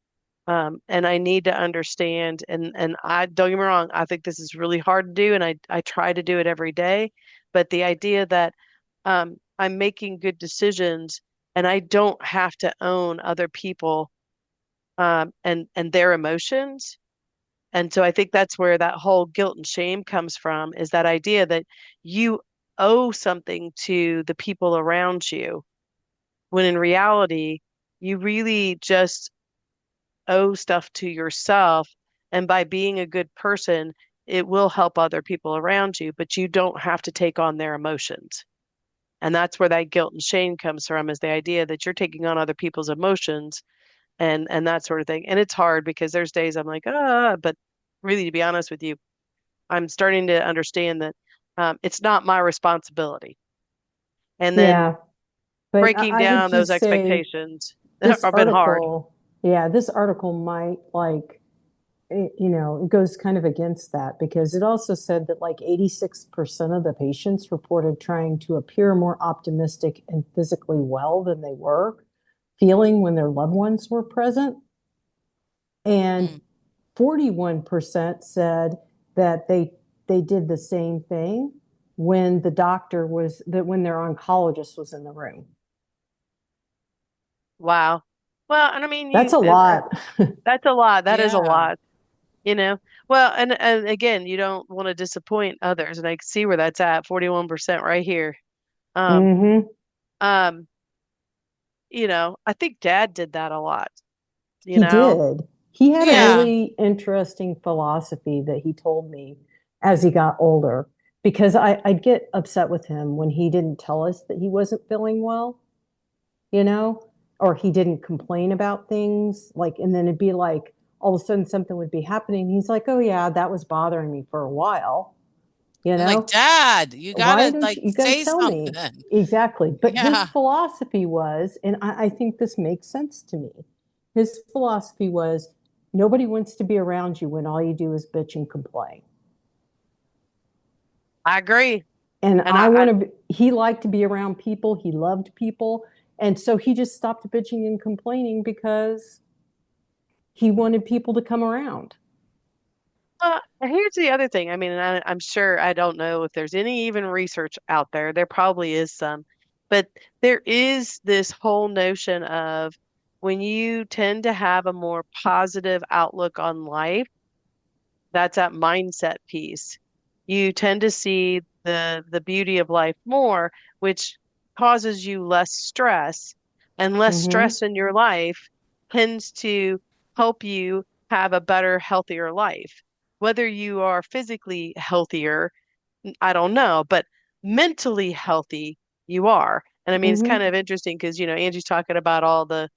And I need to understand, and I don't get me wrong, I think this is really hard to do, and I try to do it every day. But the idea that I'm making good decisions and I don't have to own other people and their emotions. And so I think that's where that whole guilt and shame comes from, is that idea that you owe something to the people around you, when in reality, you really just owe stuff to yourself. And by being a good person, it will help other people around you, but you don't have to take on their emotions. And that's where that guilt and shame comes from, is the idea that you're taking on other people's emotions and that sort of thing. And it's hard because there's days I'm like, but really, to be honest with you, I'm starting to understand that it's not my responsibility. And then Yeah. But breaking I would down those just say expectations this have been hard. article, yeah, this article might like, it goes kind of against that because it also said that like 86% of the patients reported trying to appear more optimistic and physically well than they were feeling when their loved ones were present. And Mm. 41% said that they did the same thing when the doctor was that when their oncologist was in the room. Wow. Well, and I mean, That's a lot. that's a lot. That is a Yeah. lot, you know. Well, and again, you don't want to disappoint others, and I can see where that's at, 41% right here. Um, Hmm. um, I think Dad did that a lot, you He know. did. He had a Yeah. really interesting philosophy that he told me as he got older because I'd get upset with him when he didn't tell us that he wasn't feeling well, you know, or he didn't complain about things. Like, and then it'd be like all of a sudden something would be happening. He's like, oh, yeah, that was bothering me for a while, you I'm like, know? Dad, you Why gotta don't like you got to say tell me? something. Exactly. But his Yeah. philosophy was, and I think this makes sense to me. His philosophy was nobody wants to be around you when all you do is bitch and complain. I agree, And and I he liked to be around people. He loved people. And so he just stopped bitching and complaining because he wanted people to come around. here's the other thing. I mean, and I'm sure, I don't know if there's any even research out there. There probably is some, but there is this whole notion of when you tend to have a more positive outlook on life, that's that mindset piece. You tend to see the beauty of life more, which causes you less stress, and less Mm-hmm. stress in your life tends to help you have a better, healthier life. Whether you are physically healthier, I don't know, but mentally healthy you are. And I mean, it's kind Mm-hmm. of interesting because, Angie's talking about all the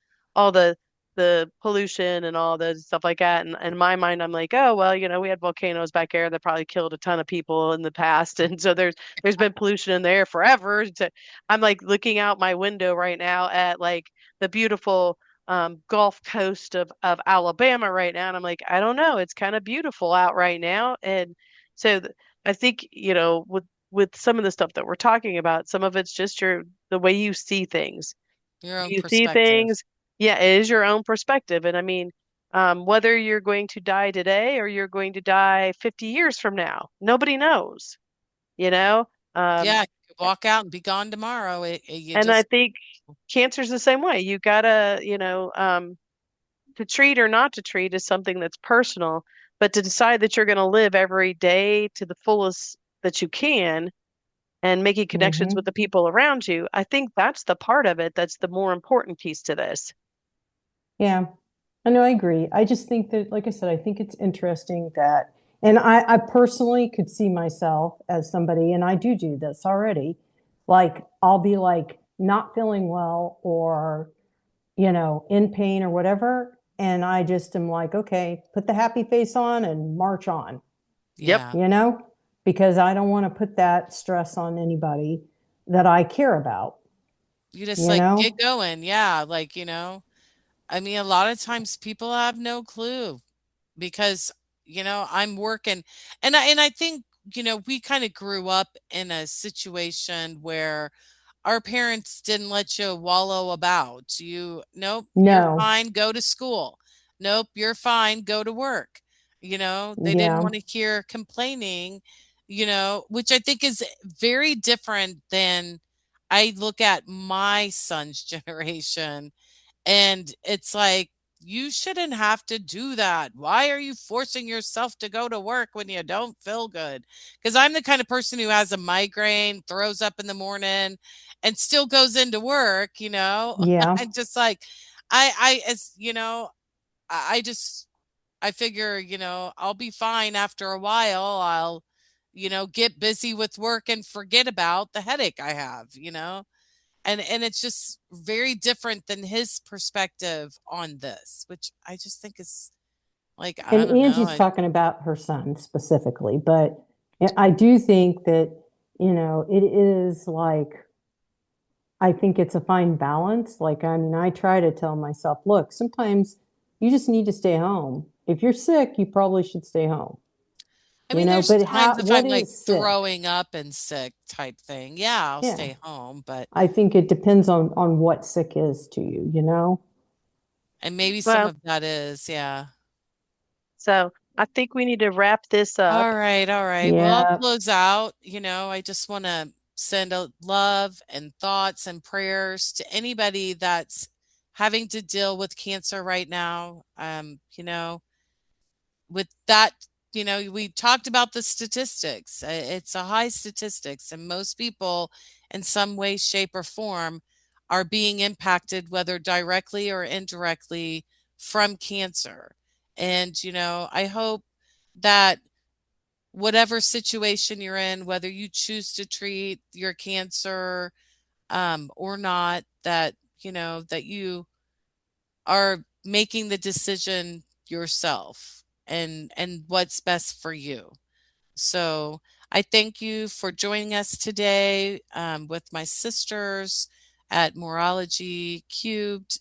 pollution and all the stuff like that. And in my mind, I'm like, oh, well, we had volcanoes back there that probably killed a ton of people in the past. And so there's been pollution in there forever. So I'm like looking out my window right now at like the beautiful Gulf Coast of Alabama right now. And I'm like, I don't know, it's kind of beautiful out right now. And so I think, with some of the stuff that we're talking about, some of it's just the way you see things. Your own You see perspective. things, yeah, it is your own perspective. And I mean, whether you're going to die today or you're going to die 50 years from now, nobody knows, you know? Um, Yeah, you could walk out and be gone tomorrow. You and I just, think cancer's the same way. You gotta, to treat or not to treat is something that's personal, but to decide that you're going to live every day to the fullest that you can and making connections with Mm-hmm. the people around you, I think that's the part of it that's the more important piece to this. Yeah. I know, I agree. I just think that, like I said, I think it's interesting that, and I personally could see myself as somebody, and I do this already. Like, I'll be like not feeling well or, in pain or whatever. And I just am like, okay, put the happy face on and march on, Yep. yeah. you know, because I don't want to put that stress on anybody that I care about, You just you like get know? going. Yeah. Like, I mean, a lot of times people have no clue because, I'm working and I think, we kind of grew up in a situation where our parents didn't let you wallow about. Nope, you're No. fine, go to school. Nope, you're fine, go to work. They didn't Yeah. want to hear complaining, which I think is very different than I look at my son's generation, and it's like, you shouldn't have to do that. Why are you forcing yourself to go to work when you don't feel good? Because I'm the kind of person who has a migraine, throws up in the morning, and still goes into work, you know? Yeah. I'm just like, as you know, I just, I figure, I'll be fine after a while. I'll, get busy with work and forget about the headache I have, and it's just very different than his perspective on this, which I just think is like, I And don't know. Angie's talking about her son specifically, but I do think that, it is like, I think it's a fine balance. Like, I mean, I try to tell myself, look, sometimes you just need to stay home. If you're sick, you probably should stay home, I mean, there's but times if what I'm like is sick? throwing up and sick type thing, yeah, I'll Yeah. stay home, but I think it depends on what sick is to you. and maybe some Well, of that is, yeah. so I think we need to wrap this up. All right, all right. Well, I'll Yeah. close out. I just want to send a love and thoughts and prayers to anybody that's having to deal with cancer right now. With that, we talked about the statistics. It's a high statistics, and most people in some way, shape, or form are being impacted, whether directly or indirectly, from cancer. And, I hope that whatever situation you're in, whether you choose to treat your cancer or not, that you are making the decision yourself and what's best for you. So I thank you for joining us today with my sisters at Mooreology³.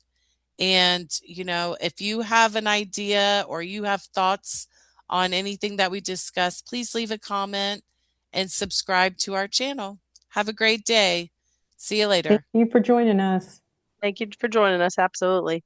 And, if you have an idea or you have thoughts on anything that we discussed, please leave a comment and subscribe to our channel. Have a great day. See you Thank later. you for joining us. Thank you for joining us. Absolutely.